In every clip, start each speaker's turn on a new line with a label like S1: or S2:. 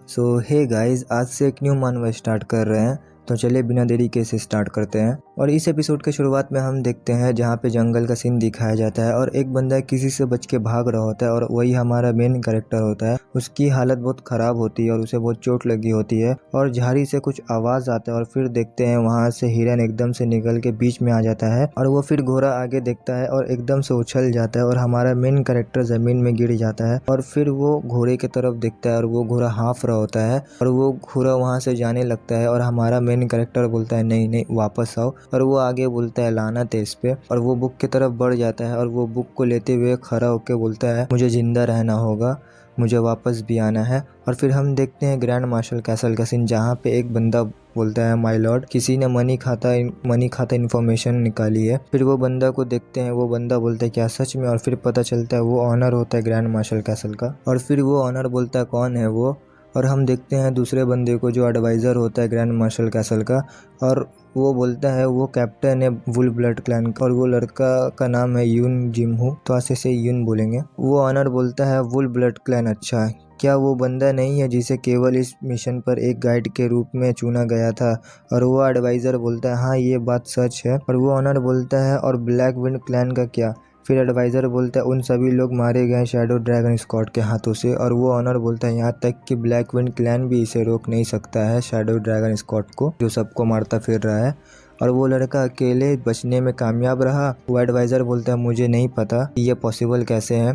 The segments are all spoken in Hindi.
S1: सो हे गाइस, आज से एक न्यू मानवा स्टार्ट कर रहे हैं। तो चलिए बिना देरी के इसे स्टार्ट करते हैं। और इस एपिसोड के शुरुआत में हम देखते हैं जहाँ पे जंगल का सीन दिखाया जाता है और एक बंदा किसी से बच के भाग रहा होता है और वही हमारा मेन कैरेक्टर होता है। उसकी हालत बहुत ख़राब होती है और उसे बहुत चोट लगी होती है और झाड़ी से कुछ आवाज़ आता है और फिर देखते हैं वहाँ से हिरन एकदम से निकल के बीच में आ जाता है और वो फिर घोड़ा आगे देखता है और एकदम से उछल जाता है और हमारा मेन कैरेक्टर ज़मीन में गिर जाता है। और फिर वो घोड़े की तरफ देखता है और वो घोड़ा हाँफ रहा होता है और वो घोड़ा वहाँ से जाने लगता है और हमारा मेन कैरेक्टर बोलता है नहीं नहीं वापस आओ। और वो आगे बोलता है लानत है इस पे, और वो बुक की तरफ बढ़ जाता है और वो बुक को लेते हुए खड़ा होकर बोलता है मुझे जिंदा रहना होगा, मुझे वापस भी आना है। और फिर हम देखते हैं ग्रैंड मार्शल कैसल का सीन जहाँ पे एक बंदा बोलता है माय लॉर्ड, किसी ने मनी खाता इन्फॉर्मेशन निकाली है। फिर वो बंदा को देखते हैं, वो बंदा बोलता है क्या सच में? और फिर पता चलता है वो ऑनर होता है ग्रैंड मार्शल कैसल का। और फिर वो ऑनर बोलता है कौन है वो, और हम देखते हैं दूसरे बंदे को जो एडवाइज़र होता है ग्रैंड मार्शल कैसल का, और वो बोलता है वो कैप्टन है वुल ब्लड क्लैन का और वो लड़का का नाम है यून जिमहू, तो ऐसे से यून बोलेंगे। वो ऑनर बोलता है वुल ब्लड क्लैन, अच्छा है, क्या वो बंदा नहीं है जिसे केवल इस मिशन पर एक गाइड के रूप में चुना गया था? और वो एडवाइज़र बोलता है हाँ ये बात सच है। और वो ऑनर बोलता है और ब्लैक विंड क्लैन का क्या? फिर एडवाइज़र बोलता है उन सभी लोग मारे गए शैडो ड्रैगन स्क्वाड के हाथों से। और वो ऑनर बोलता है यहाँ तक कि ब्लैक विंड क्लैन भी इसे रोक नहीं सकता है शैडो ड्रैगन स्क्वाड को जो सबको मारता फिर रहा है। और वो लड़का अकेले बचने में कामयाब रहा। वो एडवाइज़र बोलता है मुझे नहीं पता ये पॉसिबल कैसे है।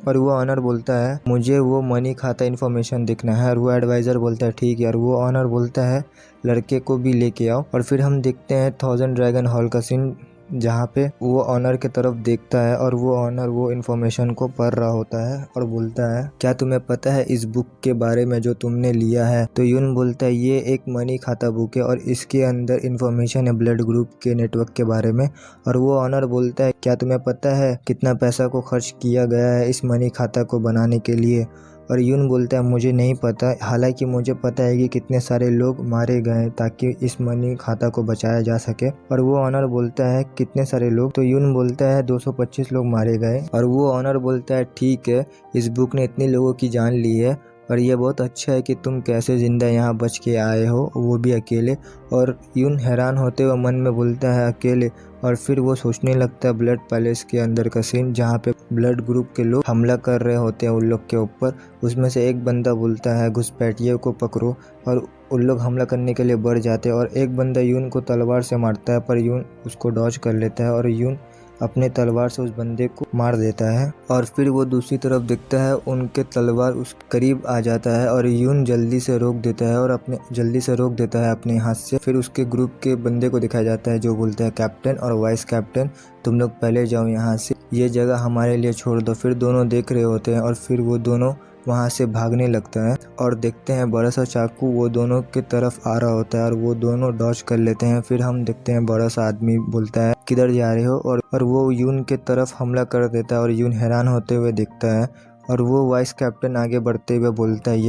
S1: और वो ऑनर बोलता है मुझे वो मनी खाता इन्फॉर्मेशन देखना है। और वो एडवाइज़र बोलता है ठीक है। और वो ऑनर बोलता है लड़के को भी लेके आओ। और फिर हम देखते हैं 1000 ड्रैगन हॉल का सीन जहाँ पे वो ऑनर की तरफ देखता है और वो ऑनर वो इन्फॉर्मेशन को पढ़ रहा होता है और बोलता है क्या तुम्हें पता है इस बुक के बारे में जो तुमने लिया है? तो यून बोलता है ये एक मनी खाता बुक है और इसके अंदर इन्फॉर्मेशन है ब्लड ग्रुप के नेटवर्क के बारे में। और वो ऑनर बोलता है क्या तुम्हें पता है कितना पैसा को खर्च किया गया है इस मनी खाता को बनाने के लिए? और यून बोलता है मुझे नहीं पता, हालांकि मुझे पता है कि कितने सारे लोग मारे गए ताकि इस मनी खाता को बचाया जा सके। और वो ऑनर बोलता है कितने सारे लोग? तो यून बोलता है 225 लोग मारे गए। और वो ऑनर बोलता है ठीक है, इस बुक ने इतने लोगों की जान ली है और ये बहुत अच्छा है कि तुम कैसे ज़िंदा यहाँ बच के आए हो, वो भी अकेले। और यून हैरान होते हुए मन में बोलता है अकेले। और फिर वो सोचने लगता है ब्लड पैलेस के अंदर का सीन जहाँ पे ब्लड ग्रुप के लोग हमला कर रहे होते हैं उन लोग के ऊपर। उसमें से एक बंदा बोलता है घुसपैठिए को पकड़ो, और उन लोग हमला करने के लिए बढ़ जाते हैं। और एक बंदा यून को तलवार से मारता है पर यून उसको डॉज कर लेता है और यून अपने तलवार से उस बंदे को मार देता है। और फिर वो दूसरी तरफ देखता है उनके तलवार उस करीब आ जाता है और यून जल्दी से रोक देता है अपने हाथ से। फिर उसके ग्रुप के बंदे को दिखाया जाता है जो बोलता है कैप्टन और वाइस कैप्टन तुम लोग पहले जाओ यहाँ से, ये जगह हमारे लिए छोड़ दो। फिर दोनों देख रहे होते हैं और फिर वो दोनों वहाँ से भागने लगता है और देखते हैं बड़ा सा चाकू वो दोनों की तरफ आ रहा होता है और वो दोनों डॉज कर लेते हैं। फिर हम देखते हैं बड़ा सा आदमी बोलता है किधर जा रहे हो, और वो यून के तरफ हमला कर देता है और यून हैरान होते हुए दिखता है। और वो वाइस कैप्टन आगे बढ़ते हुए बोलता है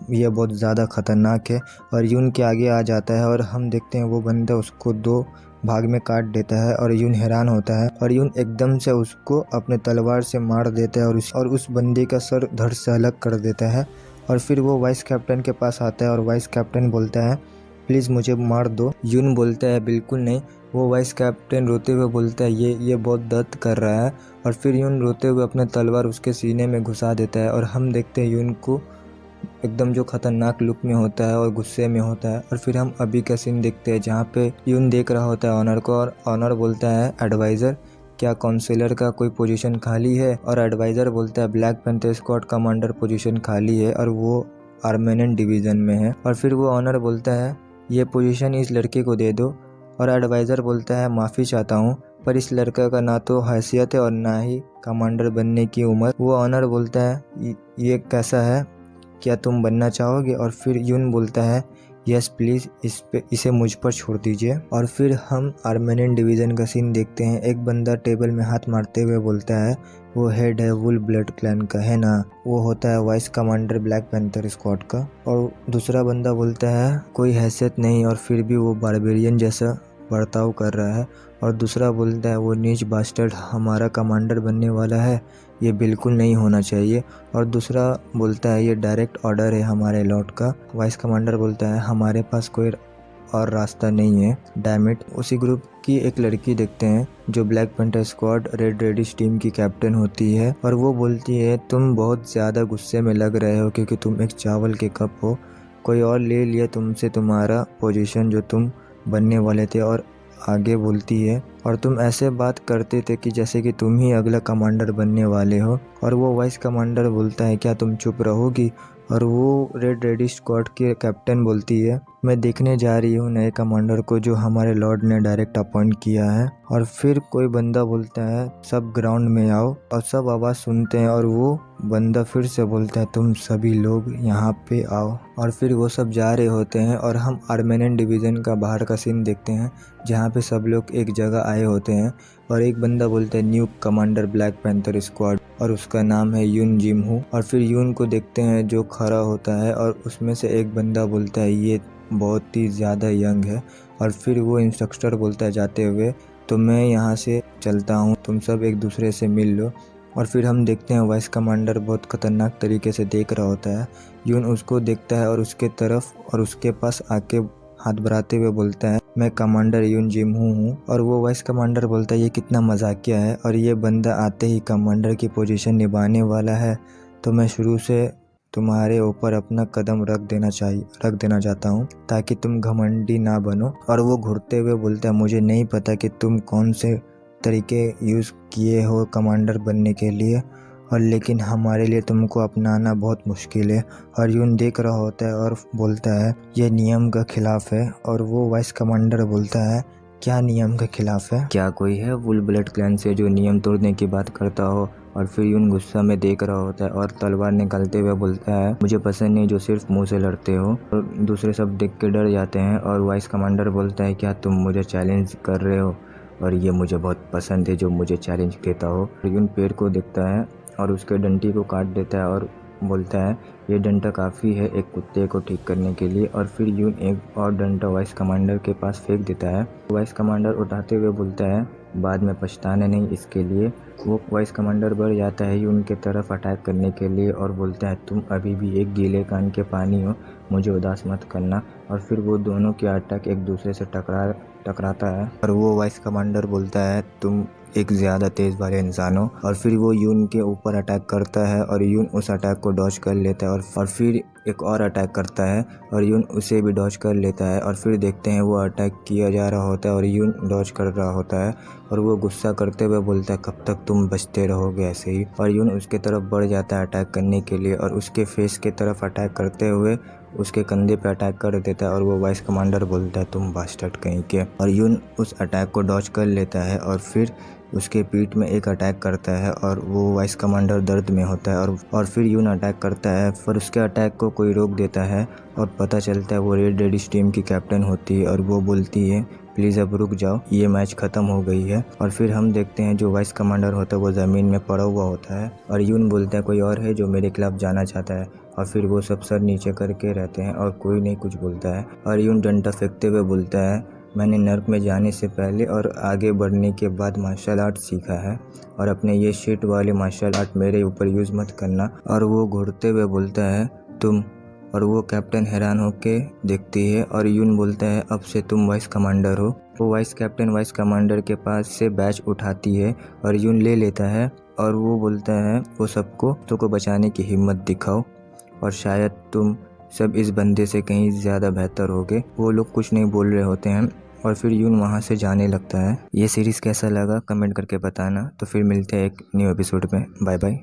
S1: ये बहुत ज़्यादा खतरनाक है, और यून के आगे आ जाता है। और हम देखते हैं वो बंदा उसको 2 भाग में काट देता है और यून हैरान होता है और यून एकदम से उसको अपने तलवार से मार देता है और उस बंदे का सर धड़ से अलग कर देता है। और फिर वो वाइस कैप्टन के पास आता है और वाइस कैप्टन बोलता है प्लीज़ मुझे मार दो। यून बोलता है बिल्कुल नहीं। वो वाइस कैप्टन रोते हुए बोलता है ये बहुत दर्द कर रहा है। और फिर यून रोते हुए अपने तलवार उसके सीने में घुसा देता है और हम देखते हैं यून को एकदम जो खतरनाक लुक में होता है और गुस्से में होता है। और फिर हम अभी का सीन देखते हैं जहाँ पे यून देख रहा होता है ऑनर को, और ऑनर बोलता है एडवाइज़र क्या काउंसिलर का कोई पोजीशन खाली है? और एडवाइज़र बोलता है black panther squad commander position खाली है और वो आर्मेनियन डिवीज़न में है। और फिर वो ऑनर बोलता है ये पोजीशन इस लड़के को दे दो। और एडवाइज़र बोलता है माफ़ी चाहता हूँ पर इस लड़का का ना तो हैसियत है और ना ही कमांडर बनने की उम्र। वो ऑनर बोलता है ये कैसा है, क्या तुम बनना चाहोगे? और फिर यून बोलता है यस प्लीज़ इसे मुझ पर छोड़ दीजिए। और फिर हम आर्मेनियन डिवीज़न का सीन देखते हैं। एक बंदा टेबल में हाथ मारते हुए बोलता है वो हेड है वुल ब्लड क्लैन का, है ना? वो होता है vice commander black panther squad का। और दूसरा बंदा बोलता है कोई हैसियत नहीं और फिर भी वो बारबेरियन जैसा बर्ताव कर रहा है। और दूसरा बोलता है वो नीच बास्टर्ड हमारा कमांडर बनने वाला है, ये बिल्कुल नहीं होना चाहिए। और दूसरा बोलता है ये डायरेक्ट ऑर्डर है हमारे लॉर्ड का। वाइस कमांडर बोलता है हमारे पास कोई और रास्ता नहीं है, डैम इट। उसी ग्रुप की एक लड़की देखते हैं जो black panther squad red reddish team की कैप्टन होती है, और वो बोलती है तुम बहुत ज़्यादा गुस्से में लग रहे हो क्योंकि तुम एक चावल के कप हो, कोई और ले लिया तुमसे तुम्हारा पोजीशन जो तुम बनने वाले थे। और आगे बोलती है और तुम ऐसे बात करते थे कि जैसे कि तुम ही अगला कमांडर बनने वाले हो। और वो वाइस कमांडर बोलता है क्या तुम चुप रहोगी। और वो रेड रेडिश स्क्वाड की कैप्टन बोलती है मैं देखने जा रही हूँ नए कमांडर को जो हमारे लॉर्ड ने डायरेक्ट अपॉइंट किया है। और फिर कोई बंदा बोलता है सब ग्राउंड में आओ, और सब आवाज़ सुनते हैं और वो बंदा फिर से बोलता है तुम सभी लोग यहाँ पे आओ। और फिर वो सब जा रहे होते हैं और हम आर्मेनियन डिवीज़न का बाहर का सीन देखते हैं जहाँ पे सब लोग एक जगह आए होते हैं। और एक बंदा बोलता है new commander black panther squad, और उसका नाम है यून जिमहू। और फिर यून को देखते हैं जो खड़ा होता है, और उसमें से एक बंदा बोलता है ये बहुत ही ज़्यादा यंग है। और फिर वो इंस्ट्रक्टर बोलता है जाते हुए तो मैं यहाँ से चलता हूँ, तुम सब एक दूसरे से मिल लो। और फिर हम देखते हैं वाइस कमांडर बहुत ख़तरनाक तरीके से देख रहा होता है। यून उसको देखता है और उसके तरफ और उसके पास आके हाथ बढ़ाते हुए बोलता है मैं कमांडर यून जिमहू हूँ। और वो वाइस कमांडर बोलता है ये कितना मजाकिया है, और ये बंदा आते ही कमांडर की पोजीशन निभाने वाला है, तो मैं शुरू से तुम्हारे ऊपर अपना कदम रख देना चाहता हूँ ताकि तुम घमंडी ना बनो। और वो घुरते हुए बोलता है मुझे नहीं पता कि तुम कौन से तरीके यूज़ किए हो कमांडर बनने के लिए, और लेकिन हमारे लिए तुमको अपनाना बहुत मुश्किल है। और यून देख रहा होता है और बोलता है ये नियम का खिलाफ है। और वो वाइस कमांडर बोलता है क्या नियम के खिलाफ है, क्या कोई है वुल ब्लड क्लैन से जो नियम तोड़ने की बात करता हो। और फिर यून गुस्सा में देख रहा होता है और तलवार निकालते हुए बोलता है मुझे पसंद नहीं जो सिर्फ मुंह से लड़ते हो। और दूसरे सब देख के डर जाते हैं। और वाइस कमांडर बोलता है क्या तुम मुझे चैलेंज कर रहे हो, और ये मुझे बहुत पसंद है जो मुझे चैलेंज देता हो। यून पेड़ को देखता है और उसके डंटी को काट देता है और बोलता है ये डंटा काफ़ी है एक कुत्ते को ठीक करने के लिए। और फिर यून एक और डंटा वाइस कमांडर के पास फेंक देता है। वाइस कमांडर उठाते हुए बोलता है बाद में पछताना नहीं इसके लिए। वो वाइस कमांडर बढ़ जाता है यून के तरफ अटैक करने के लिए और बोलता है तुम अभी भी एक गीले कान के पानी हो, मुझे उदास मत करना। और फिर वो दोनों की अटैक एक दूसरे से टकराता है, और वो वाइस कमांडर बोलता है तुम एक ज़्यादा तेज़ वाले इंसान हो। और फिर वो यून के ऊपर अटैक करता है और यून उस अटैक को डॉज कर लेता है। और फिर एक और अटैक करता है और यून उसे भी डॉज कर लेता है। और फिर देखते हैं वो अटैक किया जा रहा होता है और यून डॉज कर रहा होता है, और वो गुस्सा करते हुए बोलता है कब तक तुम बचते रहोगे ऐसे ही। और यून उसके तरफ बढ़ जाता है अटैक करने के लिए और उसके फेस के तरफ अटैक करते हुए उसके कंधे पे अटैक कर देता है। और वो वाइस कमांडर बोलता है तुम बास्टर्ड कहीं के। और यून उस अटैक को डॉज कर लेता है और फिर उसके पीठ में एक अटैक करता है और वो वाइस कमांडर दर्द में होता है। और फिर यून अटैक करता है, पर उसके अटैक को कोई रोक देता है और पता चलता है वो रेड रेडिश टीम की कैप्टन होती है और वो बोलती है प्लीज़ अब रुक जाओ, ये मैच ख़त्म हो गई है। और फिर हम देखते हैं जो वाइस कमांडर होता है वो ज़मीन में पड़ा हुआ होता है और यून बोलता है कोई और है जो मेरे खिलाफ जाना चाहता है। और फिर वो सब सर नीचे करके रहते हैं और कोई नहीं कुछ बोलता है। और यून डंडा फेंकते हुए बोलता है मैंने नर्क में जाने से पहले और आगे बढ़ने के बाद मार्शल आर्ट सीखा है, और अपने ये शिट वाले मार्शल आर्ट मेरे ऊपर यूज़ मत करना। और वो घुरते हुए बोलता है तुम, और वो कैप्टन हैरान होके देखती है और यून बोलता है अब से तुम वाइस कमांडर हो। वो वाइस कैप्टन वाइस कमांडर के पास से बैच उठाती है और यून ले लेता है और वो बोलता है वो सबको को बचाने की हिम्मत दिखाओ और शायद तुम सब इस बंदे से कहीं ज़्यादा बेहतर होगे। वो लोग कुछ नहीं बोल रहे होते हैं और फिर यून वहाँ से जाने लगता है। ये सीरीज़ कैसा लगा कमेंट करके बताना। तो फिर मिलते हैं एक न्यू एपिसोड में। Bye bye.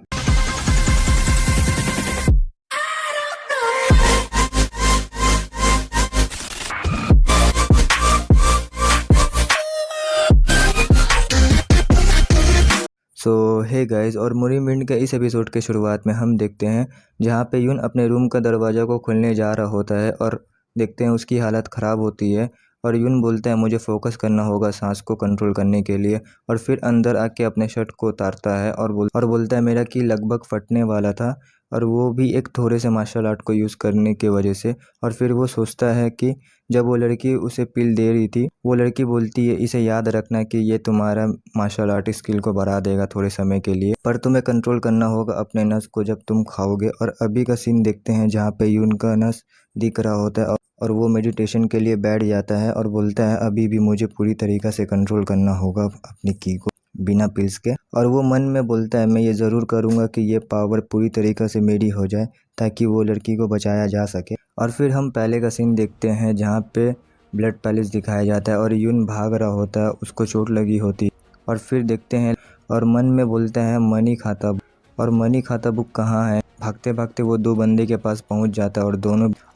S1: So hey guys, और मुरीमिंड के इस एपिसोड के शुरुआत में हम देखते हैं जहाँ पे यून अपने रूम का दरवाज़ा को खोलने जा रहा होता है और देखते हैं उसकी हालत ख़राब होती है। और यून बोलता है मुझे फोकस करना होगा सांस को कंट्रोल करने के लिए। और फिर अंदर आके अपने शर्ट को उतारता है और बोलता है मेरा की लगभग फटने वाला था, और वो भी एक थोड़े से मार्शल आर्ट को यूज़ करने की वजह से। और फिर वो सोचता है कि जब वो लड़की उसे पिल दे रही थी, वो लड़की बोलती है इसे याद रखना कि ये तुम्हारा मार्शल आर्ट स्किल को बढ़ा देगा थोड़े समय के लिए, पर तुम्हें कंट्रोल करना होगा अपने नस को जब तुम खाओगे। और अभी का सीन देखते हैं जहाँ पे यून का नस दिख रहा होता है और वो मेडिटेशन के लिए बैठ जाता है और बोलता है अभी भी मुझे पूरी तरीक़ा से कंट्रोल करना होगा अपनी की को बिना पिल्स के। और वो मन में बोलता है मैं ये ज़रूर करूँगा कि ये पावर पूरी तरीक़ा से मेरी हो जाए ताकि वो लड़की को बचाया जा सके। और फिर हम पहले का सीन देखते हैं जहाँ पे ब्लड पैलेस दिखाया जाता है और यून भाग रहा होता है, उसको चोट लगी होती। और फिर देखते हैं और मन में बोलता है मनी खाता बुक। और मनी खाता बुक कहाँ है। भागते भागते वो दो बंदे के पास पहुंच जाता है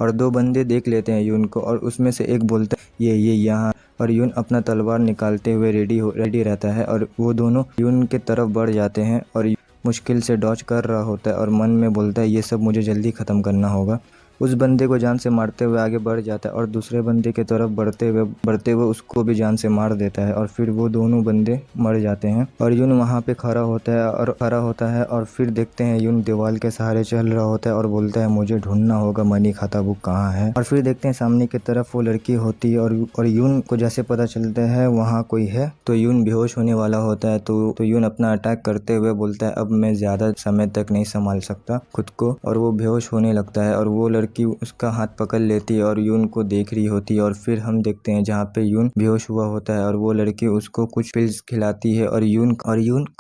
S1: और दो बंदे देख लेते हैं यून को। और उसमें से एक बोलता है ये यहाँ। और यून अपना तलवार निकालते हुए रेडी रहता है और वो दोनों यून के तरफ बढ़ जाते हैं और मुश्किल से डॉज कर रहा होता है और मन में बोलता है ये सब मुझे जल्दी ख़त्म करना होगा। उस बंदे को जान से मारते हुए आगे बढ़ जाता है और दूसरे बंदे की तरफ बढ़ते हुए उसको भी जान से मार देता है। और फिर वो दोनों बंदे मर जाते हैं और यून वहाँ पे खड़ा होता है और फिर देखते हैं यून दीवार के सहारे चल रहा होता है और बोलता है मुझे ढूंढना होगा मनी खाता बुक कहाँ है। और फिर देखते हैं सामने की तरफ वो लड़की होती है और यून को जैसे पता चलता है वहाँ कोई है तो यून बेहोश होने वाला होता है। तो यून अपना अटैक करते हुए बोलता है अब मैं ज़्यादा समय तक नहीं संभाल सकता खुद को, और वो बेहोश होने लगता है। और वो लड़की उसका हाथ पकड़ लेती है और यून को देख रही होती है। और फिर हम देखते हैं जहाँ पे यून बेहोश हुआ होता है और वो लड़की उसको कुछ पिल्स खिलाती है और यून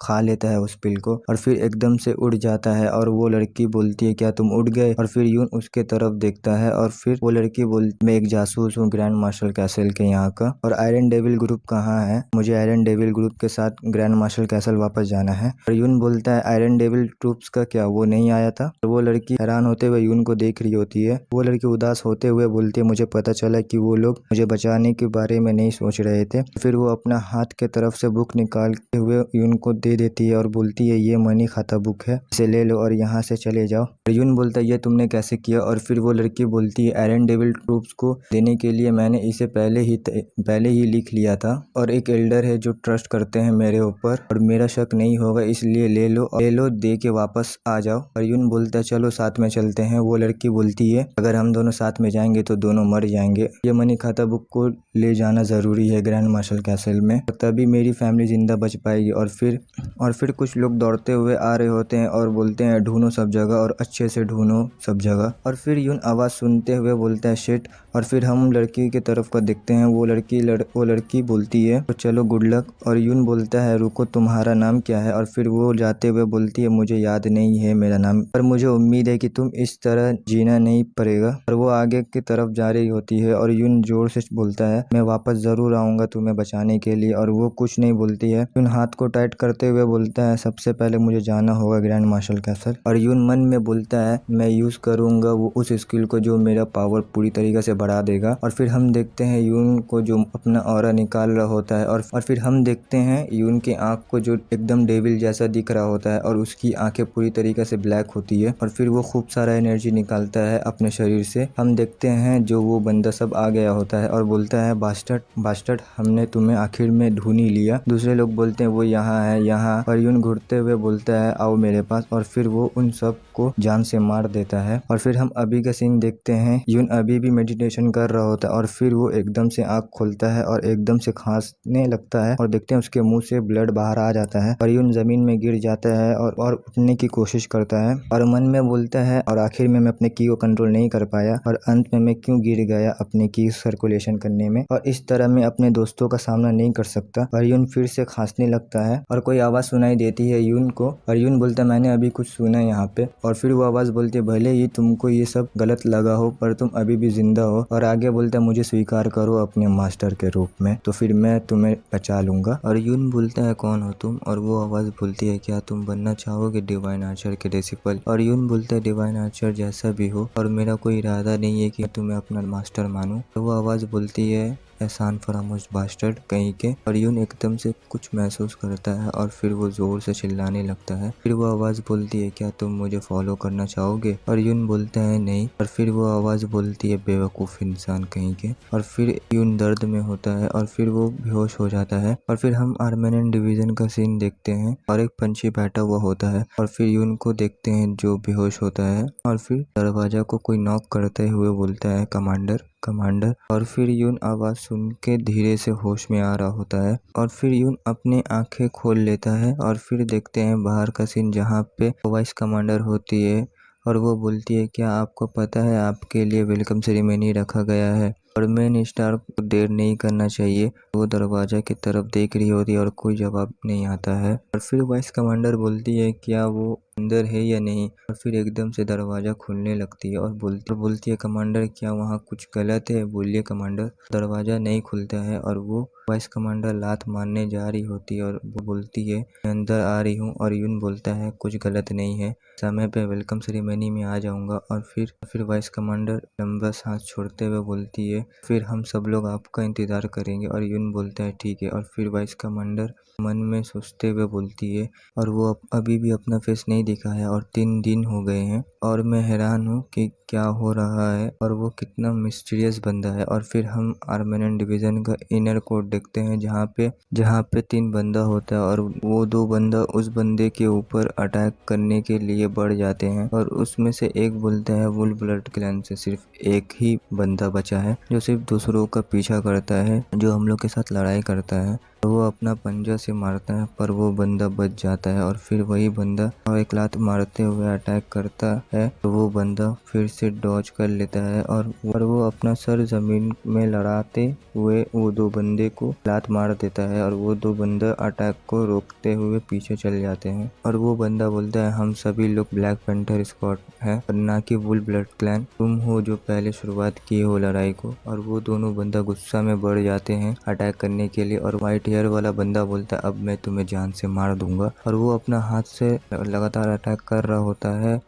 S1: खा लेता है उस पिल को और फिर एकदम से उड़ जाता है। और वो लड़की बोलती है क्या तुम उड़ गए। और फिर यून उसके तरफ देखता है और फिर वो लड़की बोलती मैं एक जासूस हूँ ग्रैंड मार्शल कैसल के यहाँ का, और आयरन डेविल ग्रुप कहाँ है, मुझे आयरन डेविल ग्रुप के साथ ग्रैंड मार्शल कैसल वापस जाना है। और यून बोलता है आयरन डेविल ट्रूप्स का क्या वो नहीं आया था। और वो लड़की हैरान होते हुए यून को देख रही होती है। वो लड़की उदास होते हुए बोलती है मुझे पता चला कि वो लोग मुझे बचाने के बारे में नहीं सोच रहे थे। फिर वो अपना हाथ के तरफ से बुक निकालते हुए यून को दे देती है और बोलती है ये मनी खाता बुक है, इसे ले लो और यहाँ से चले जाओ। यून बोलता है ये तुमने कैसे किया। और फिर वो लड़की बोलती है आयरन डेविल ट्रूप्स को देने के लिए मैंने इसे पहले ही लिख लिया था और एक एल्डर है जो ट्रस्ट करते हैं मेरे ऊपर और मेरा शक नहीं होगा, इसलिए ले लो दे के वापस आ जाओ। और यून बोलता है चलो साथ में चलते हैं। वो लड़की बोलती है अगर हम दोनों साथ में जाएंगे तो दोनों मर जाएंगे, ये मनी खाता बुक को ले जाना ज़रूरी है ग्रैंड मार्शल कैसल में, तभी मेरी फैमिली ज़िंदा बच पाएगी। और फिर कुछ लोग दौड़ते हुए आ रहे होते हैं और बोलते हैं ढूंढो सब जगह और अच्छे से ढूंढो सब जगह। और फिर यून आवाज़ सुनते हुए बोलता है शिट। और फिर हम लड़की की तरफ को देखते हैं। वो लड़की बोलती है तो चलो गुड लक। और यून बोलता है रुको तुम्हारा नाम क्या है। और फिर वो जाते हुए बोलती है मुझे याद नहीं है मेरा नाम, पर मुझे उम्मीद है कि तुम इस तरह जीना नहीं पड़ेगा। और वो आगे की तरफ जा रही होती है और यून जोर से बोलता है मैं वापस ज़रूर आऊँगा तुम्हें बचाने के लिए। और वो कुछ नहीं बोलती है। यून हाथ को टाइट करते हुए बोलता है सबसे पहले मुझे जाना होगा ग्रैंड मार्शल कैसल। और यून मन में बोलता है मैं यूज़ करूँगा वो उस स्किल को जो मेरा पावर पूरी तरीके से बढ़ा देगा। और फिर हम देखते हैं यून को जो अपना ऑरा निकाल रहा होता है और फिर हम देखते हैं यून की आँख को जो एकदम डेविल जैसा दिख रहा होता है और उसकी आंखें पूरी तरीके से ब्लैक होती है। और फिर वो खूब सारा एनर्जी निकालता है अपने शरीर से। हम देखते हैं जो वो बंदा सब आ गया होता है और बोलता है बास्टर्ड हमने तुम्हें आखिर में ढूंढ ही लिया। दूसरे लोग बोलते हैं वो यहाँ है यहाँ। और यून घुरते हुए बोलता है आओ मेरे पास। और फिर वो उन सब को जान से मार देता है। और फिर हम अभी का सीन देखते हैं। यून अभी भी मेडिटेशन कर रहा होता है और फिर वो एकदम से आँख खोलता है और एकदम से खांसने लगता है और देखते हैं उसके मुंह से ब्लड बाहर आ जाता है और यून जमीन में गिर जाता है और उठने की कोशिश करता है और मन में बोलता है और आखिर में मैं अपने की को कंट्रोल नहीं कर पाया और अंत में मैं क्यों गिर गया अपने की सर्कुलेशन करने में, और इस तरह मैं अपने दोस्तों का सामना नहीं कर सकता। और यून फिर से खांसने लगता है और कोई आवाज़ सुनाई देती है यून को और यून बोलता है मैंने अभी कुछ सुना यहाँ पे। और फिर वो आवाज़ बोलती है भले ही तुमको ये सब गलत लगा हो पर तुम अभी भी जिंदा हो। और आगे बोलता है मुझे स्वीकार करो अपने मास्टर के रूप में तो फिर मैं तुम्हें बचा लूंगा। और यून बोलता है कौन हो तुम। और वो आवाज़ बोलती है क्या तुम बनना चाहोगे डिवाइन आर्चर के डिसिपल। और यून बोलता है डिवाइन आर्चर जैसा भी हो और मेरा कोई इरादा नहीं है कि तुम्हें अपना मास्टर मानूं। तो वो आवाज़ बोलती है एहसान फरामोश बास्टर्ड कहीं के। और यून एकदम से कुछ महसूस करता है और फिर वो जोर से चिल्लाने लगता है। फिर वो आवाज़ बोलती है, क्या तुम मुझे फॉलो करना चाहोगे? और यून बोलता है नहीं। और फिर वो आवाज़ बोलती है, बेवकूफ़ इंसान कहीं के। और फिर यून दर्द में होता है और फिर वो बेहोश हो जाता है। और फिर हम आर्मेनियन डिवीज़न का सीन देखते हैं और एक पंछी बैठा हुआ होता है और फिर यून को देखते हैं जो बेहोश होता है। और फिर दरवाजा को कोई नॉक करते हुए बोलता है, कमांडर कमांडर। और फिर यून आवाज़ सुन के धीरे से होश में आ रहा होता है और फिर यून अपनी आंखें खोल लेता है और फिर देखते हैं बाहर का सीन जहाँ पे वाइस कमांडर होती है और वो बोलती है, क्या आपको पता है आपके लिए वेलकम सेरेमनी रखा गया है और मेन स्टार को देर नहीं करना चाहिए। वो दरवाजा की तरफ देख रही होती है और कोई जवाब नहीं आता है। और फिर वाइस कमांडर बोलती है, क्या वो अंदर है या नहीं? और फिर एकदम से दरवाज़ा खुलने लगती है और बोलती है, कमांडर क्या वहाँ कुछ गलत है? बोलिए कमांडर। दरवाज़ा नहीं खुलता है और वो वाइस कमांडर लात मारने जा रही होती है और वो बोलती है, मैं अंदर आ रही हूँ। और यून बोलता है, कुछ गलत नहीं है, समय पे वेलकम सेरेमनी में आ जाऊँगा। और फिर वाइस कमांडर लंबा सांस छोड़ते हुए बोलती है, फिर हम सब लोग आपका इंतज़ार करेंगे। और यून बोलता है, ठीक है। और फिर वाइस कमांडर मन में सोचते हुए बोलती है, और वो अभी भी अपना फेस नहीं दिखा है और 3 दिन हो गए हैं और मैं हैरान हूँ कि क्या हो रहा है और वो कितना मिस्टीरियस बंदा है। और फिर हम आर्मेनियन डिवीज़न का इनर कोड देखते हैं जहाँ पे 3 बंदा होता है और वो 2 बंदा उस बंदे के ऊपर अटैक करने के लिए बढ़ जाते हैं। और उसमें से एक बोलता है, वुल्फ ब्लड क्लैन से सिर्फ एक ही बंदा बचा है जो सिर्फ दूसरों का पीछा करता है, जो हम लोग के साथ लड़ाई करता है। तो वो अपना पंजा से मारता है पर वो बंदा बच जाता है और फिर वही बंदा एक लात मारते हुए अटैक करता है तो वो बंदा फिर से डॉज कर लेता है और वो अपना सर जमीन में लड़ाते हुए वो 2 बंदे को लात मार देता है और वो 2 बंदा अटैक को रोकते हुए पीछे चल जाते हैं। और वो बंदा बोलता है, हम सभी लोग ब्लैक पैंथर स्क्वाड हैं और ना कि वुल्फ ब्लड क्लैन, तुम हो जो पहले शुरुआत की हो लड़ाई को। और वो दोनों बंदा गुस्सा में बढ़ जाते हैं अटैक करने के लिए और व्हाइट हेयर वाला बंदा बोलता है, अब मैं तुम्हें जान से मार दूंगा। और वो अपना हाथ से लगातार अटैक कर रहा होता है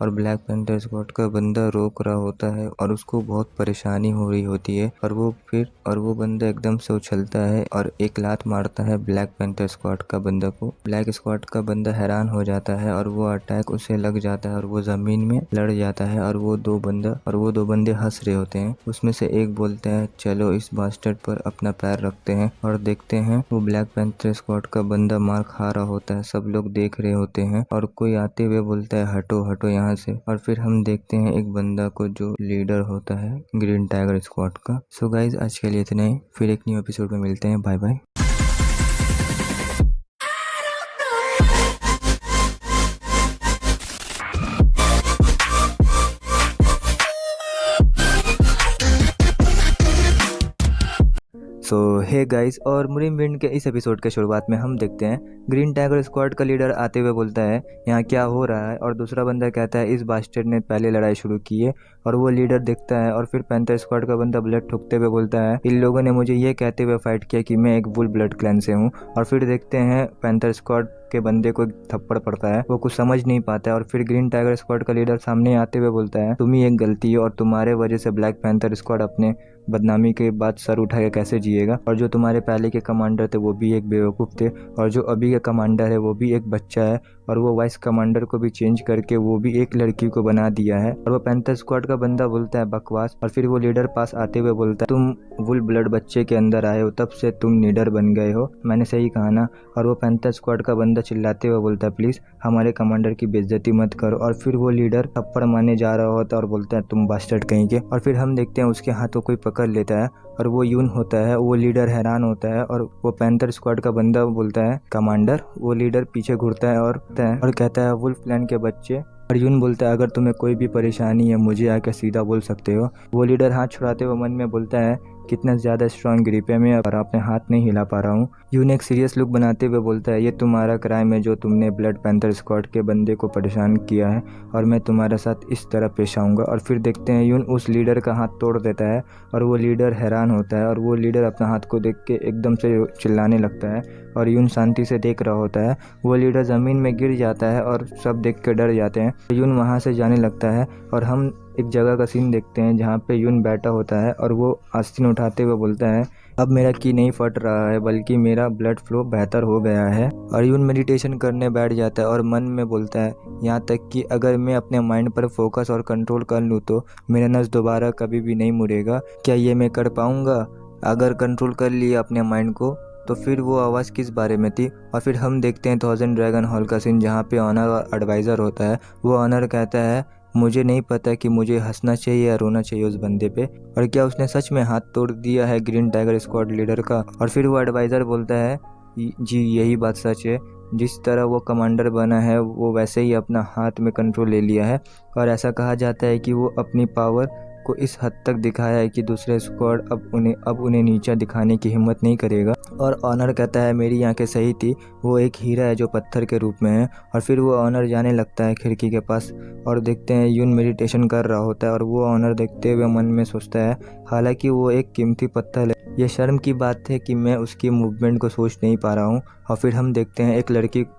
S1: और ब्लैक पैंथर स्क्वाड का बंदा रोक रहा होता है और उसको बहुत परेशानी हो रही होती है। और वो बंदा एकदम से उछलता है और एक लात मारता है ब्लैक पैंथर स्क्वाड का बंदा को। ब्लैक स्क्वाड का बंदा हैरान हो जाता है और वो अटैक उसे लग जाता है और वो जमीन में लड़ जाता है और वो दो बंदे हंस रहे होते हैं। उसमें से एक बोलता है, चलो इस बास्टर्ड पर अपना पैर रखते हैं। और देखते हैं वो ब्लैक पैंथर स्क्वाड का बंदा मार खा रहा होता है, सब लोग देख रहे होते हैं और कोई आते हुए बोलता है, हटो हटो यहाँ से। और फिर हम देखते हैं एक बंदा को जो लीडर होता है ग्रीन टाइगर स्क्वाड का। सो गाइज आज के लिए इतना ही, फिर एक न्यू एपिसोड में मिलते हैं। Bye bye. So hey guys, और मुरीम विंड के इस एपिसोड के शुरुआत में हम देखते हैं ग्रीन टाइगर स्क्वाड का लीडर आते हुए बोलता है, यहाँ क्या हो रहा है? और दूसरा बंदा कहता है, इस बास्टर्ड ने पहले लड़ाई शुरू की है। और वो लीडर देखता है और फिर पैंथर स्क्वाड का बंदा ब्लड ठोकते हुए बोलता है, इन लोगों ने मुझे ये कहते हुए फाइट किया कि मैं एक वुल्फ ब्लड क्लैन से हूँ। और फिर देखते हैं पैंथर स्क्वाड के बंदे को थप्पड़ पड़ता है, वो कुछ समझ नहीं पाता है। और फिर ग्रीन टाइगर स्क्वाड का लीडर सामने आते हुए बोलता है, तुम ही एक गलती है और तुम्हारे वजह से ब्लैक पैंथर स्क्वाड अपने बदनामी के बाद सर उठा के कैसे जिएगा। और जो तुम्हारे पहले के कमांडर थे वो भी एक बेवकूफ़ थे और जो अभी का कमांडर है वो भी एक बच्चा है और वो वाइस कमांडर को भी चेंज करके वो भी एक लड़की को बना दिया है। और वो पैंथर स्क्वाड का बंदा बोलता है, बकवास। और फिर वो लीडर पास आते हुए बोलता है, तुम वुल्फ ब्लड बच्चे के अंदर आए हो तब से तुम लीडर बन गए हो, मैंने सही कहा ना? और वो पैंथर स्क्वाड का बंदा चिल्लाते हुए बोलता है, प्लीज़ हमारे कमांडर की बेइज्जती मत करो। और फिर वो लीडर थप्पड़ मारने जा रहा होता है और बोलता है, तुम बास्टर्ड कहीं के। और फिर हम देखते हैं उसके हाथों कोई पकड़ लेता है और वो यून होता है। वो लीडर हैरान होता है और वो पैंथर स्क्वाड का बंदा बोलता है, कमांडर। वो लीडर पीछे घुरता है और कहता है, वुल्फ क्लैन के बच्चे। और यून बोलता है, अगर तुम्हें कोई भी परेशानी है मुझे आकर सीधा बोल सकते हो। वो लीडर हाथ छुड़ाते हुए मन में बोलता है, कितना ज़्यादा स्ट्रांग ग्रिप है मैं और अपने हाथ नहीं हिला पा रहा हूँ। यून एक सीरियस लुक बनाते हुए बोलता है, ये तुम्हारा क्राइम है जो तुमने ब्लड पैंथर स्क्वाड के बंदे को परेशान किया है और मैं तुम्हारे साथ इस तरह पेश आऊँगा। और फिर देखते हैं यून उस लीडर का हाथ तोड़ देता है और वो लीडर हैरान होता है और वो लीडर अपना हाथ को देख के एकदम से चिल्लाने लगता है और यून शांति से देख रहा होता है। वो लीडर ज़मीन में गिर जाता है और सब देख के डर जाते हैं। यून वहाँ से जाने लगता है और हम एक जगह का सीन देखते हैं जहाँ पे यून बैठा होता है और वो आस्तीन उठाते हुए बोलता है, अब मेरा की नहीं फट रहा है बल्कि मेरा ब्लड फ्लो बेहतर हो गया है। और यून मेडिटेशन करने बैठ जाता है और मन में बोलता है, यहाँ तक कि अगर मैं अपने माइंड पर फोकस और कंट्रोल कर लूँ तो मेरा नस दोबारा कभी भी नहीं मुड़ेगा। क्या ये मैं कर पाऊँगा? अगर कंट्रोल कर लिया अपने माइंड को तो फिर वो आवाज़ किस बारे में थी। और फिर हम देखते हैं 1000 ड्रैगन हॉल का सीन जहाँ पे ऑनर और एडवाइज़र होता है। वो ऑनर कहता है, मुझे नहीं पता कि मुझे हंसना चाहिए या रोना चाहिए उस बंदे पे, और क्या उसने सच में हाथ तोड़ दिया है ग्रीन टाइगर स्क्वाड लीडर का। और फिर वो एडवाइज़र बोलता है, जी यही बात सच है, जिस तरह वो कमांडर बना है वो वैसे ही अपना हाथ में कंट्रोल ले लिया है। और ऐसा कहा जाता है कि वो अपनी पावर को इस हद तक दिखाया है कि दूसरे स्क्वाड अब उन्हें नीचा दिखाने की हिम्मत नहीं करेगा। और ऑनर कहता है, मेरी आंखें सही थी, वो एक हीरा है जो पत्थर के रूप में है। और फिर वो ऑनर जाने लगता है खिड़की के पास और देखते हैं यून मेडिटेशन कर रहा होता है और वो ऑनर देखते हुए मन में सोचता है, हालांकि वो एक कीमती पत्थर है, ये शर्म की बात है कि मैं उसकी मूवमेंट को सोच नहीं पा रहा हूँ। और फिर हम देखते हैं एक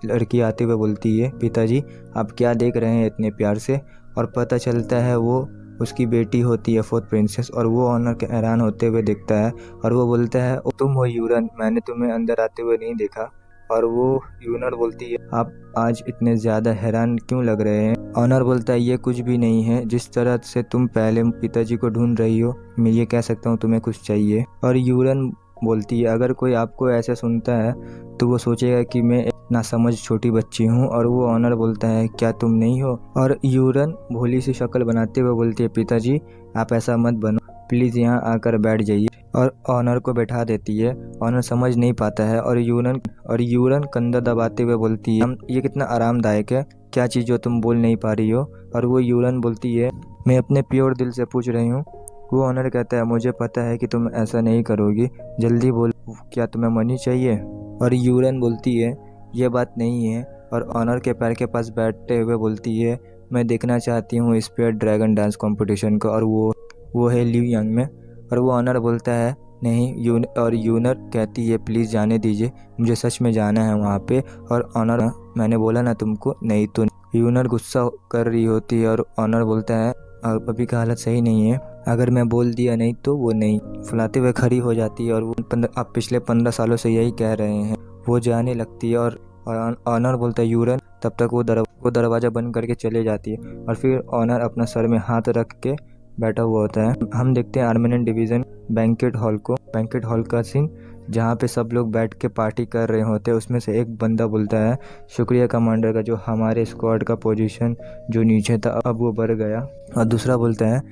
S1: लड़की आते हुए बोलती है, पिताजी आप क्या देख रहे हैं इतने प्यार से। और पता चलता है वो उसकी बेटी होती है फोर्थ प्रिंसेस। और वो ऑनर के हैरान होते हुए देखता है और वो बोलता है, तुम हो यूरन, मैंने तुम्हें अंदर आते हुए नहीं देखा। और वो यूनर बोलती है, आप आज इतने ज़्यादा हैरान क्यों लग रहे हैं। ऑनर बोलता है, ये कुछ भी नहीं है, जिस तरह से तुम पहले पिताजी को ढूंढ रही हो मैं ये कह सकता हूँ तुम्हें कुछ चाहिए। और यूरन बोलती है, अगर कोई आपको ऐसे सुनता है तो वो सोचेगा कि मैं एक नासमझ छोटी बच्ची हूँ। और वो ऑनर बोलता है, क्या तुम नहीं हो। और यूरन भोली सी शक्ल बनाते हुए बोलती है, पिताजी आप ऐसा मत बनो, प्लीज़ यहाँ आकर बैठ जाइए। और ऑनर को बैठा देती है। ऑनर समझ नहीं पाता है और यूरन कंधा दबाते हुए बोलती है, ये कितना आरामदायक है, क्या चीज़ जो तुम बोल नहीं पा रही हो। और वो यूरन बोलती है, मैं अपने प्योर दिल से पूछ रही हूँ। वो ऑनर कहता है, मुझे पता है कि तुम ऐसा नहीं करोगी, जल्दी बोल, क्या तुम्हें मनी चाहिए। और यूरन बोलती है, ये बात नहीं है। और ऑनर के पैर के पास बैठते हुए बोलती है, मैं देखना चाहती हूँ स्पेयर ड्रैगन डांस कंपटीशन को, और वो है ल्यू यांग में। और वो ऑनर बोलता है, नहीं। और यूनर कहती है, प्लीज़ जाने दीजिए, मुझे सच में जाना है वहाँ पे। और ऑनर, मैंने बोला ना तुमको, नहीं तो। यूनर गुस्सा कर रही होती है और ऑनर बोलता है, अभी का हालत सही नहीं है, अगर मैं बोल दिया नहीं तो वो नहीं, फुलाते हुए खड़ी हो जाती है। और वो आप पिछले 15 सालों से यही कह रहे हैं। वो जाने लगती है और ऑनर बोलता है, यूरन। तब तक वो दरवाज़ा बंद करके चले जाती है। और फिर ऑनर अपना सर में हाथ रख के बैठा हुआ होता है। हम देखते हैं आर्मेनियन डिवीज़न बैंकेट हॉल का सीन, जहाँ पे सब लोग बैठ के पार्टी कर रहे होते हैं। उसमें से एक बंदा बोलता है, शुक्रिया कमांडर का, जो हमारे स्क्वाड का पोजीशन जो नीचे था अब वो बढ़ गया। और दूसरा बोलता है,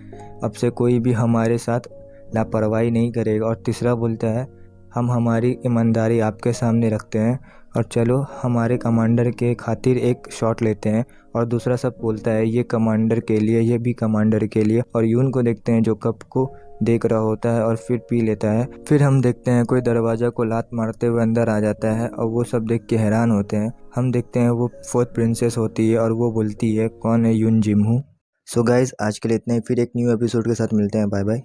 S1: अब से कोई भी हमारे साथ लापरवाही नहीं करेगा। और तीसरा बोलता है, हम हमारी ईमानदारी आपके सामने रखते हैं और चलो हमारे कमांडर के खातिर एक शॉट लेते हैं। और दूसरा सब बोलता है, ये कमांडर के लिए, ये भी कमांडर के लिए। और यून को देखते हैं जो कप को देख रहा होता है और फिर पी लेता है। फिर हम देखते हैं कोई दरवाज़ा को लात मारते हुए अंदर आ जाता है और वो सब देख के हैरान होते हैं। हम देखते हैं वो फोर्थ प्रिंसेस होती है और वो बोलती है, कौन है यून जिमहू। सो गाइज आज के लिए इतना ही, फिर एक न्यू एपिसोड के साथ मिलते हैं। Bye bye.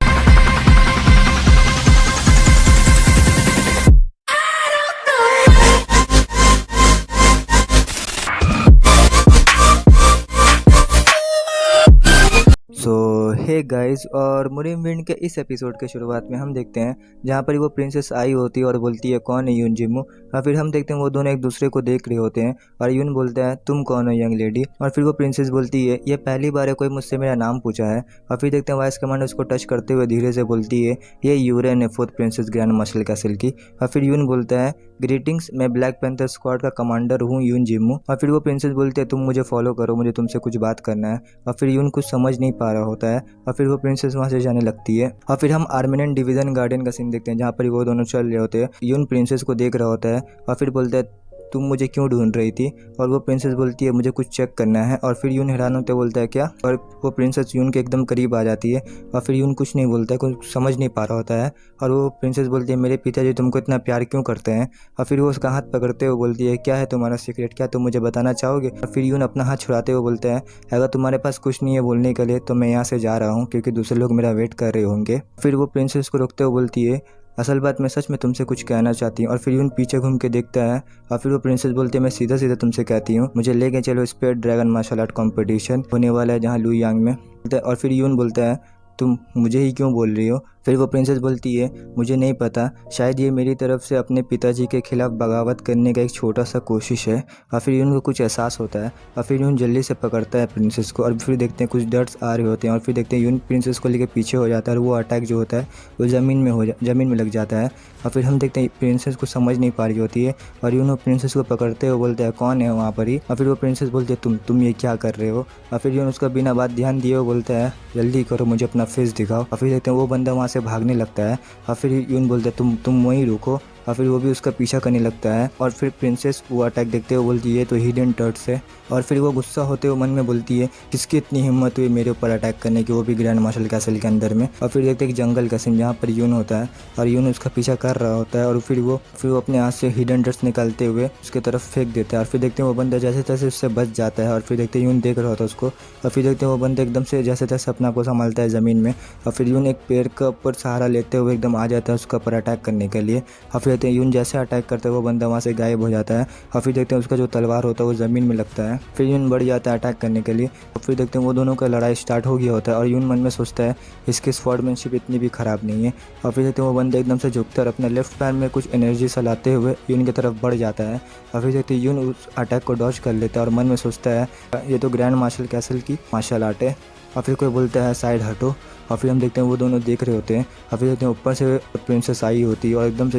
S1: So hey guys, और मुरीम विंड के इस एपिसोड के शुरुआत में हम देखते हैं जहाँ पर वो प्रिंसेस आई होती है और बोलती है, कौन है यून जिमू। और फिर हम देखते हैं वो दोनों एक दूसरे को देख रहे होते हैं और यून बोलता है, तुम कौन हो यंग लेडी। और फिर वो प्रिंसेस बोलती है, ये पहली बार है कोई मुझसे मेरा नाम पूछा है। और फिर देखते हैं वाइस कमांडर उसको टच करते हुए धीरे से बोलती है, ये यूरेन है, fourth princess grand marshal castle की। और फिर यून बोलता है, ग्रीटिंग्स, मैं ब्लैक पैंथर स्क्वाड का कमांडर हूँ यून जिमू। और फिर वो प्रिंसेस बोलते हैं, तुम मुझे फॉलो करो, मुझे तुमसे कुछ बात करना है। और फिर यून कुछ समझ नहीं पा रहा होता है और फिर वो प्रिंसेस वहाँ से जाने लगती है। और फिर हम आर्मेनियन डिवीजन गार्डन का सीन देखते हैं जहाँ पर वो दोनों चल रहे होते हैं। यून प्रिंसेस को देख रहा होता है और फिर बोलता है, तुम मुझे क्यों ढूंढ रही थी। और वो प्रिंसेस बोलती है, मुझे कुछ चेक करना है। और फिर यून हैरान होते बोलता है, क्या। और वो प्रिंसेस यून के एकदम करीब आ जाती है और फिर यून कुछ नहीं बोलता है, कुछ समझ नहीं पा रहा होता है। और वो प्रिंसेस बोलती है, मेरे पिताजी तुमको इतना प्यार क्यों करते हैं। और फिर वो उसका हाथ पकड़ते हुए बोलती है, क्या है तुम्हारा सीक्रेट, क्या तुम मुझे बताना चाहोगे। और फिर यून अपना हाथ छुड़ाते हुए बोलता है, अगर तुम्हारे पास कुछ नहीं है बोलने के लिए तो मैं यहाँ से जा रहा हूँ, क्योंकि दूसरे लोग मेरा वेट कर रहे होंगे। फिर वो प्रिंसेस को रोकते हुए बोलती है, असल बात मैं सच में तुमसे कुछ कहना चाहती हूँ। और फिर यून पीछे घूम के देखता है और फिर वो प्रिंसेस बोलती है मैं सीधा सीधा तुमसे कहती हूँ मुझे लेके चलो speed dragon martial art competition होने वाला है जहाँ लुयांग में। और फिर यून बोलता है तुम मुझे ही क्यों बोल रही हो। फिर वो प्रिंसेस बोलती है मुझे नहीं पता, शायद ये मेरी तरफ से अपने पिताजी के खिलाफ बगावत करने का एक छोटा सा कोशिश है। और फिर यून को कुछ एहसास होता है और फिर यून जल्दी से पकड़ता है प्रिंसेस को। और फिर देखते हैं कुछ डर्ट्स आ रहे होते हैं और फिर देखते हैं यून प्रिंसेस को लेकर पीछे हो जाता है और वो अटैक जो होता है वो ज़मीन में लग जाता है। और फिर हम देखते हैं प्रिंसेस को समझ नहीं पा रही होती है और यून वो प्रिंसेस को पकड़ते हुए बोलता है कौन है वहाँ पर ही। और फिर वो प्रिंसेस बोलती है तुम ये क्या कर रहे हो। और फिर यून उसका बिना बात ध्यान दिए हुए बोलता है जल्दी करो मुझे अपना फेस दिखाओ। और फिर देखते हैं वो बंदा वहाँ से भागने लगता है और फिर यून बोलता है तुम वहीं रुको। और फिर वो भी उसका पीछा करने लगता है। और फिर प्रिंसेस वो अटैक देखते हुए बोलती है तो हिडन टर्ट्स है। और फिर वो गुस्सा होते हुए मन में बोलती है किसकी इतनी हिम्मत हुई मेरे ऊपर अटैक करने की, वो भी ग्रैंड मार्शल कैसल के अंदर में। और फिर देखते हैं कि जंगल का सीन जहाँ पर यून होता है और यून उसका पीछा कर रहा होता है। और फिर वो अपने हाथ से हिडन टर्ट्स निकालते हुए उसके तरफ फेंक देता है। और फिर देखते हैं वो बंदा जैसे तैसे उससे बच जाता है। और फिर देखते हैं यून देख रहा होता है उसको। और फिर देखते हैं वो बंदा एकदम से जैसे तैसे अपने आप को संभालता है ज़मीन में। और फिर यून एक पेड़ के ऊपर सहारा लेते हुए एकदम आ जाता है उसका ऊपर अटैक करने के लिए। और फिर देखते हैं यून जैसे अटैक करते हुए वो बंदा वहाँ से गायब हो जाता है। और फिर देखते हैं उसका जो तलवार होता है वो ज़मीन में लगता है। फिर यून बढ़ जाता है अटैक करने के लिए। और फिर देखते हैं वो दोनों का लड़ाई स्टार्ट हो गया होता है और यून मन में सोचता है इसकी स्वॉर्डमैनशिप इतनी भी ख़राब नहीं है। और फिर देखते हैं वो बंदा एकदम से झुकता है और अपने लेफ्ट पैर में कुछ एनर्जी सा लाते हुए यून की तरफ बढ़ जाता है। और फिर देखते हैं यून उस अटैक को डॉज कर लेता है और मन में सोचता है ये तो ग्रैंड मार्शल कैसल की मार्शल आर्ट है। और फिर कोई बोलता है साइड हटो। और फिर हम देखते हैं वो दोनों देख रहे होते हैं। और फिर देखते हैं ऊपर से प्रिंसेस आई होती है और एकदम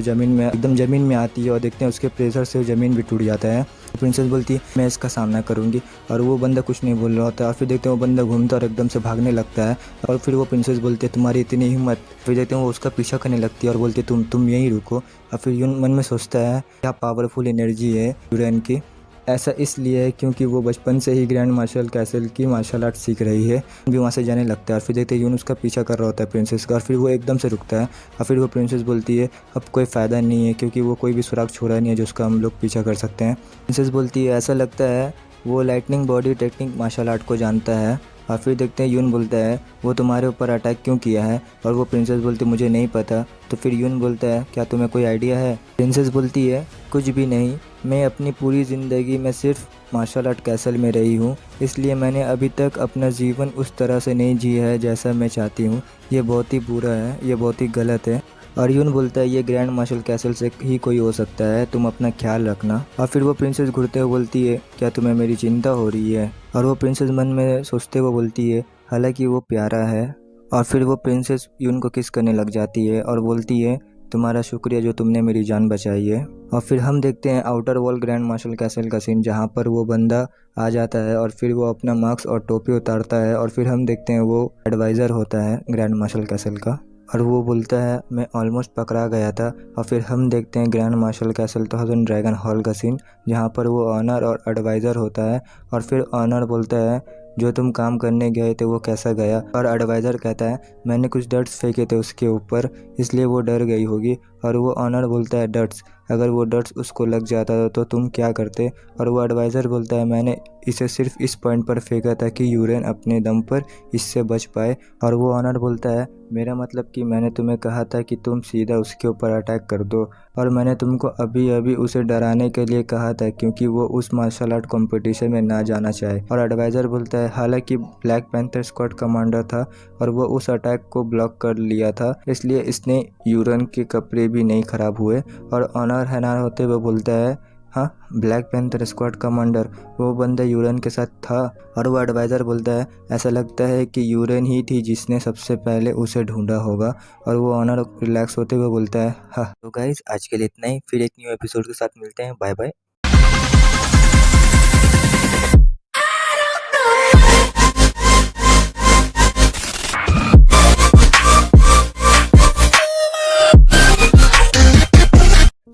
S1: ज़मीन में आती है और देखते हैं उसके प्रेशर से ज़मीन भी टूट जाता है। प्रिंसेस बोलती है मैं इसका सामना करूंगी। और वो बंदा कुछ नहीं बोल रहा होता है। और फिर देखते हैं वो बंदा घूमता और एकदम से भागने लगता है। और फिर वो प्रिंसेस बोलती है तुम्हारी इतनी हिम्मत। फिर देखते हैं वो उसका पीछा करने लगती है और बोलती है तुम यहीं रुको। और फिर यून मन में सोचता है क्या पावरफुल एनर्जी है यूरेन की। ऐसा इसलिए है क्योंकि वो बचपन से ही ग्रैंड मार्शल कैसल की मार्शल आर्ट सीख रही है। भी वहाँ से जाने लगता है और फिर देखते हैं यून उसका पीछा कर रहा होता है प्रिंसेस का। और फिर वो एकदम से रुकता है और फिर वो प्रिंसेस बोलती है अब कोई फ़ायदा नहीं है क्योंकि वो कोई भी सुराग छोड़ा नहीं है जो उसका हम लोग पीछा कर सकते हैं। प्रिंसेस बोलती है ऐसा लगता है वो lightning body technique martial art को जानता है। और फिर देखते हैं यून बोलता है वो तुम्हारे ऊपर अटैक क्यों किया है। और वो प्रिंसेस बोलती मुझे नहीं पता। तो फिर यून बोलता है क्या तुम्हें कोई आइडिया है। प्रिंसेस बोलती है कुछ भी नहीं, मैं अपनी पूरी ज़िंदगी में सिर्फ मार्शल आर्ट कैसल में रही हूँ, इसलिए मैंने अभी तक अपना जीवन उस तरह से नहीं जिया है जैसा मैं चाहती हूँ। ये बहुत ही बुरा है, ये बहुत ही गलत है। और यून बोलता है ये ग्रैंड मार्शल कैसल से ही कोई हो सकता है, तुम अपना ख्याल रखना। और फिर वो प्रिंसेस घुरते हुए बोलती है क्या तुम्हें मेरी चिंता हो रही है। और वो प्रिंसेस मन में सोचते हुए बोलती है हालांकि वो प्यारा है। और फिर वो प्रिंसेस यून को किस करने लग जाती है और बोलती है तुम्हारा शुक्रिया जो तुमने मेरी जान बचाई है। और फिर हम देखते हैं outer wall grand marshal castle का सीन जहाँ पर वो बंदा आ जाता है और फिर वो अपना मास्क और टोपी उतारता है। और फिर हम देखते हैं वो एडवाइज़र होता है ग्रैंड मार्शल कैसल का और वो बोलता है मैं ऑलमोस्ट पकड़ा गया था। और फिर हम देखते हैं grand marshal castle 1000 dragon hall का सीन जहाँ पर वो ऑनर और एडवाइज़र होता है। और फिर ऑनर बोलता है जो तुम काम करने गए थे वो कैसा गया। और एडवाइज़र कहता है मैंने कुछ डर्ट्स फेंके थे उसके ऊपर इसलिए वो डर गई होगी। और वो ऑनर बोलता है डर्ट्स, अगर वो डर्ट्स उसको लग जाता तो तुम क्या करते। और वो एडवाइज़र बोलता है मैंने इसे सिर्फ इस पॉइंट पर फेंका था कि यूरेन अपने दम पर इससे बच पाए। और वो ऑनर बोलता है मेरा मतलब कि मैंने तुम्हें कहा था कि तुम सीधा उसके ऊपर अटैक कर दो और मैंने तुमको अभी अभी उसे डराने के लिए कहा था क्योंकि वो उस मार्शल आर्ट कंपटीशन में ना जाना चाहे। और एडवाइज़र बोलता है हालांकि ब्लैक पैंथर स्क्वाड कमांडर था और वो उस अटैक को ब्लॉक कर लिया था इसलिए इसने यूरेन के कपड़े भी नहीं ख़राब हुए। और ऑनर हैरान होते हुए बोलता है हाँ ब्लैक पैंथर स्क्वाड कमांडर वो बंदा यूरेन के साथ था। और वो एडवाइज़र बोलता है ऐसा लगता है कि यूरेन ही थी जिसने सबसे पहले उसे ढूंढा होगा। और वो ऑनर रिलैक्स होते हुए बोलता है हाँ। तो गाइस आज के लिए इतना ही, फिर एक न्यू एपिसोड के साथ मिलते हैं। Bye bye.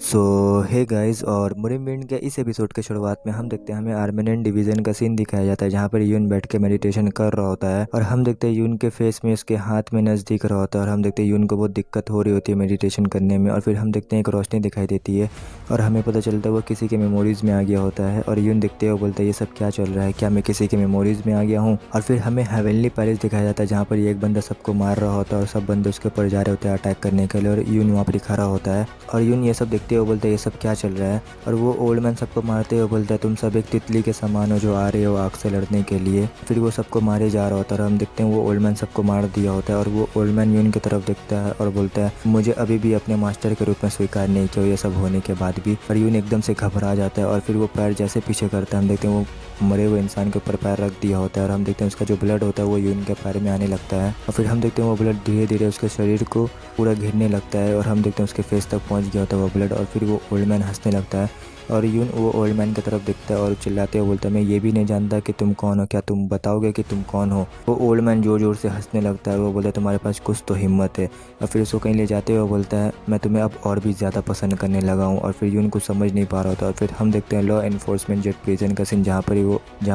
S1: So hey hey guys, और मुरिम के इस एपिसोड के शुरुआत में हम देखते हैं हमें आर्मेनियन डिवीजन का सीन दिखाया जाता है जहाँ पर यून बैठ के मेडिटेशन कर रहा होता है और हम देखते हैं यून के फेस में उसके हाथ में नस दिख रहा होता है और हम देखते हैं यून को बहुत दिक्कत हो रही होती है मेडिटेशन करने में। और फिर हम देखते हैं एक रोशनी दिखाई देती है और हमें पता चलता है वो किसी के मेमोरीज में आ गया होता है और यून देखते हुए बोलता है ये सब क्या चल रहा है, क्या मैं किसी के मेमोरीज में आ गया हूँ। और फिर हमें हेवनली पैलेस दिखाया जाता है जहाँ पर एक बंदा सबको मार रहा होता है और सब बंदे उसके ऊपर जा रहे होते हैं अटैक करने के लिए और यून वहाँ पर खड़ा होता है और यून ये सब देखते हुए बोलता है ये सब क्या चल रहा है। और वो ओल्ड मैन सबको मारते हुए बोलता है तुम सब एक तितली के समान हो जो आ रहे हो आग से लड़ने के लिए। फिर वो सबको मारे जा रहा होता है और हम देखते हैं वो ओल्ड मैन सबको मार दिया होता है और वो ओल्ड मैन यून की तरफ देखता है और बोलता है मुझे अभी भी अपने मास्टर के रूप में स्वीकार नहीं किया ये सब होने के बाद भी। और यून एकदम से घबरा जाता है और फिर वो पैर जैसे पीछे करता है हम देखते हैं वो मरे हुए इंसान के ऊपर पैर रख दिया होता है और हम देखते हैं उसका जो ब्लड होता है वो यून के पैर में आने लगता है और फिर हम देखते हैं वो ब्लड धीरे धीरे उसके शरीर को पूरा घिरने लगता है और हम देखते हैं उसके फेस तक पहुंच गया होता है वो ब्लड। और फिर वो ओल्ड मैन हंसने लगता है और यून वो ओल्ड मैन की तरफ देखता है और चिल्लाते हुए बोलता है मैं ये भी नहीं जानता कि तुम कौन हो, क्या तुम बताओगे कि तुम कौन हो। वो ओल्ड मैन जोर जोर से हंसने लगता है, वो बोलता है तुम्हारे पास कुछ तो हिम्मत है। और फिर उसको कहीं ले जाते हुए बोलता है मैं तुम्हें अब और भी ज़्यादा पसंद करने लगा हूँ। और फिर यून कुछ समझ नहीं पा रहा होता और फिर हम देखते हैं लॉ एनफोर्समेंट जेट प्रिजन का सीन जहाँ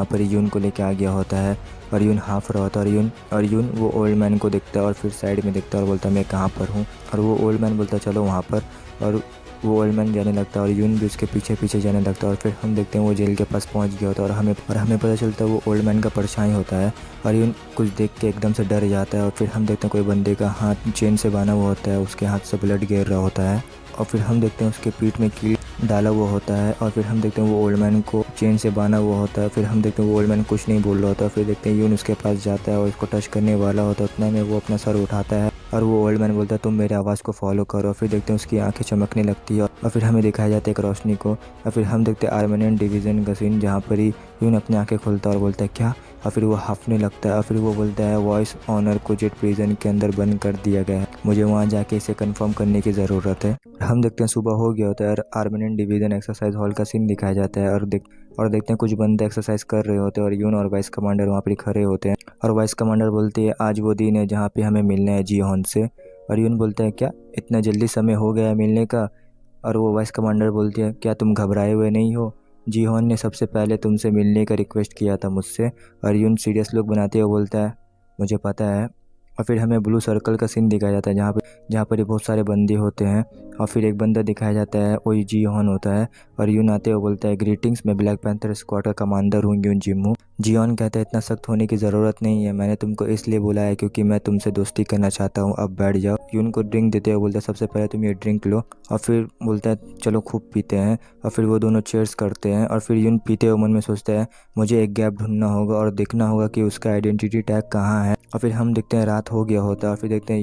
S1: पर यून को लेके आ गया होता है और यून हाफ रहा होता है और यून वो ओल्ड मैन को देखता है और फिर साइड में देखता है और बोलता है मैं कहाँ पर हूँ। और वो ओल्ड मैन बोलता है चलो वहाँ पर और वो ओल्ड मैन जाने लगता है और यून भी उसके पीछे पीछे जाने लगता है और फिर हम देखते हैं वो जेल के पास पहुंच गया होता है और हमें पता चलता है वो ओल्ड मैन का परछाई होता है और यून कुछ देख के एकदम से डर जाता है। और फिर हम देखते हैं कोई बंदे का हाथ चेन से बांधा हुआ होता है, उसके हाथ से ब्लड गिर रहा होता है और फिर हम देखते हैं उसके पीठ में कील डाला हुआ होता है और फिर हम देखते हैं वो ओल्ड मैन को चेन से बांधा हुआ होता है। फिर हम देखते हैं वो ओल्ड मैन कुछ नहीं बोल रहा होता। फिर देखते हैं यून उसके पास जाता है और उसको टच करने वाला होता है, उतना में वो अपना सर उठाता है और वो ओल्ड मैन बोलता है तुम मेरे आवाज़ को फॉलो करो। फिर देखते हैं उसकी आंखें चमकने लगती है और फिर हमें दिखाया जाता है एक रोशनी को और फिर हम देखते हैं आर्मेनियन डिवीज़न का सीन जहाँ पर ही यून अपनी आंखें खोलता है और बोलता है क्या, और फिर वो हाफने लगता है और फिर वो बोलता है वॉइस ऑनर को जेट प्रिजन के अंदर बंद कर दिया गया है, मुझे वहाँ जाके इसे कंफर्म करने की ज़रूरत है। हम देखते हैं सुबह हो गया होता है और आर्मेनियन डिवीज़न एक्सरसाइज हॉल का सीन दिखाया जाता है और देखते हैं कुछ बंदे एक्सरसाइज कर रहे होते हैं और यून और वाइस कमांडर वहाँ पर खड़े होते हैं और वाइस कमांडर बोलती है आज वो दिन है जहाँ पे हमें मिलना है जीहोन से। और यून बोलता है क्या इतना जल्दी समय हो गया मिलने का। और वो वाइस कमांडर बोलती है क्या तुम घबराए हुए नहीं हो, जीहोन ने सबसे पहले तुमसे मिलने का रिक्वेस्ट किया था मुझसे। और यून सीरियस लुक बनाते हुए बोलता है मुझे पता है। और फिर हमें ब्लू सर्कल का सीन दिखाया जाता है जहाँ पर बहुत सारे बंदे होते हैं और फिर एक बंदा दिखाया जाता है वही जीहोन होता है और यून आते हुए बोलता है ग्रीटिंग्स, मैं ब्लैक पैंथर स्क्वाड का कमांडर हूँ यून जिम्मू। जीहोन कहता है इतना सख्त होने की ज़रूरत नहीं है, मैंने तुमको इसलिए बोला है क्योंकि मैं तुमसे दोस्ती करना चाहता हूँ, अब बैठ जाओ। यून को ड्रिंक देते हुए बोलता है सबसे पहले तुम ये ड्रिंक लो और फिर बोलता है चलो खूब पीते हैं। और फिर वो दोनों चेयर्स करते हैं और फिर यून पीते हुए मन में सोचता है मुझे एक गैप ढूंढना होगा और देखना होगा कि उसका आइडेंटिटी टैग कहाँ है। और फिर हम देखते हैं रात हो गया होता है और फिर देखते हैं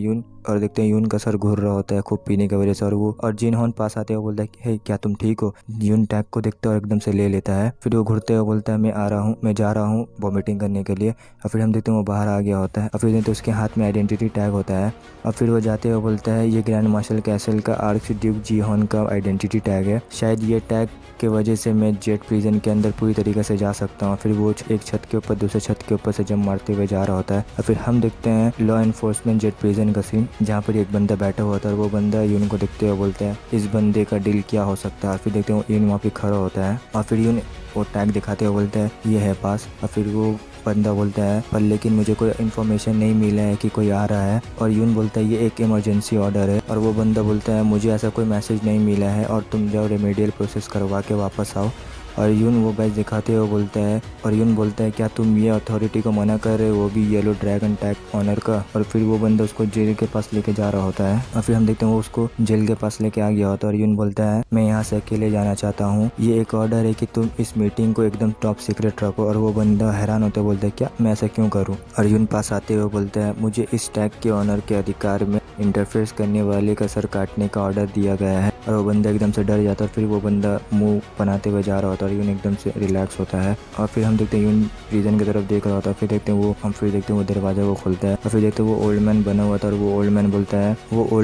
S1: यून का सर घूर रहा होता है खूब पीने की वजह से और जिनहोन पास आते हुए बोलता है हे क्या तुम ठीक हो। यून टैग को देखता है और एकदम से ले लेता है। फिर वो घुरते हुए बोलता है मैं जा रहा हूँ वॉमिटिंग करने के लिए। और फिर हम देखते हैं वो बाहर आ गया होता है और फिर देखते हैं उसके हाथ में आइडेंटिटी टैग होता है और फिर वो जाते हुए बोलता है ये ग्रैंड मार्शल कैसल का आर्च ड्यूक जीहोन का आइडेंटिटी टैग है, शायद ये टैग की वजह से मैं जेट प्रिजन के अंदर पूरी तरीके से जा सकता हूँ। फिर वो एक छत के ऊपर दूसरे छत के ऊपर से जंप मारते हुए जा रहा होता है और फिर हम देखते हैं लॉ एनफोर्समेंट जेट प्रिजन का सीन जहाँ पर एक बंदा बैठा हुआ था और वो बंदा यून को देखते हुए बोलता है इस बंदे का डील क्या हो सकता है। और फिर देखते हैं यून वहाँ पे खड़ा होता है और फिर यून वो टैग दिखाते हुए बोलता है ये है पास। और फिर वो बंदा बोलता है पर लेकिन मुझे कोई इन्फॉर्मेशन नहीं मिला है कि कोई आ रहा है। और यून बोलता है ये एक इमरजेंसी ऑर्डर है। और वो बंदा बोलता है मुझे ऐसा कोई मैसेज नहीं मिला है और तुम जाओ रेमेडियल प्रोसेस करवा के वापस आओ। और यून वो बैच दिखाते हुए बोलता है क्या तुम ये अथॉरिटी को मना कर रहे हो, वो भी येलो ड्रैगन टैग ऑनर का। और फिर वो बंदा उसको जेल के पास लेके जा रहा होता है और फिर हम देखते हैं वो उसको जेल के पास लेके आ गया होता है और यून बोलता है मैं यहाँ से अकेले जाना चाहता हूँ, ये एक ऑर्डर है कि तुम इस मीटिंग को एकदम टॉप सीक्रेट रखो। और वो बंदा हैरान होता है बोलता है क्या मैं ऐसा क्यों करूँ। और यून पास आते हुए बोलता है मुझे इस टैग के ऑनर के अधिकार में इंटरफेयर करने वाले का सर काटने का ऑर्डर दिया गया है। और वो बंदा एकदम से डर जाता है। फिर वो बंदा मुंह बनाते हुए जा रहा होता है और यून एकदम से रिलैक्स होता है और फिर हम देखते हैं यून प्रिजन की तरफ देख रहा होता है। फिर देखते हैं वो दरवाजा वो खुलता है और फिर देखते हैं वो ओल्ड मैन बना हुआ था और वो ओल्ड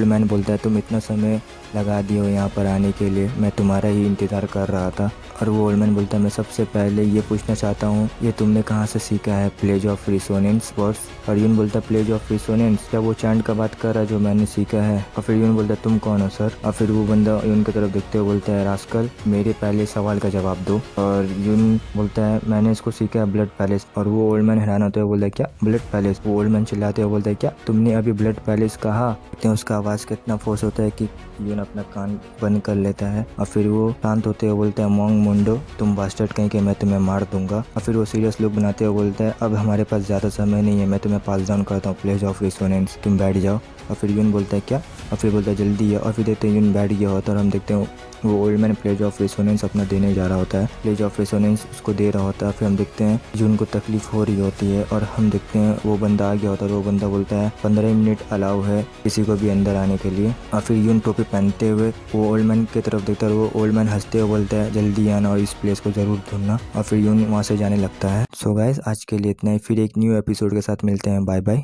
S1: मैन बोलता है तुम इतना समय लगा दिए हो यहाँ पर आने के लिए, मैं तुम्हारा ही इंतज़ार कर रहा था। और वो ओल्ड मैन बोलता है मैं सबसे पहले ये पूछना चाहता हूँ ये तुमने कहाँ से सीखा है प्लेज ऑफ रिसोनेंस वर्ड्स। और यून बोलता है प्लेज ऑफ रिसोनेंस, क्या वो चैंट का बात कर रहा है जो मैंने सीखा है। और फिर यून बोलता है तुम कौन हो सर। और फिर वो बंदा यून की तरफ देखते हुए बोलता है रास्कल मेरे पहले सवाल का जवाब दो। और यून बोलता है मैंने इसको सीखा है ब्लड पैलेस। और वो ओल्ड मैन हैरान होते हुए बोलता है क्या ब्लड पैलेस। वो ओल्ड मैन चिल्लाते हुए बोलता है क्या तुमने अभी ब्लड पैलेस कहा। देखते हैं उसका आवाज़ कितना फोर्स होता है कि यून अपना कान बंद कर लेता है। और फिर वो शांत होते हुए बोलता है मोंग मुंडो तुम बास्टर्ड कहीं के मैं तुम्हें मार दूंगा। और फिर वो सीरियस लुक बनाते हुए बोलता है अब हमारे पास ज़्यादा समय नहीं है, मैं तुम्हें पास डाउन करता हूँ प्लेस ऑफ रिसोनेंस, तुम बैठ जाओ। और फिर यून बोलता है क्या। और फिर बोलता है जल्दी है। और फिर देखते हैं यून बैठ गया होता है और हम देखते हैं वो ओल्ड मैन प्लेज ऑफ रिसोनेंस अपना देने जा रहा होता है। प्लेज ऑफ रिसोनेंस उसको दे रहा होता है। फिर हम देखते हैं यून को तकलीफ हो रही होती है और हम देखते हैं वो बंदा आ गया होता है और वो बंदा बोलता है 15 मिनट अलाउ है किसी को भी अंदर आने के लिए। और फिर यून टोपी पहनते हुए वो ओल्ड मैन की तरफ देखता है और वो ओल्ड मैन हंसते हुए बोलता है जल्दी आना और इस प्लेस को जरूर ढूंढना। और फिर यून वहाँ से जाने लगता है। सो गाइस आज के लिए इतना ही, फिर एक न्यू एपिसोड के साथ मिलते हैं। Bye bye.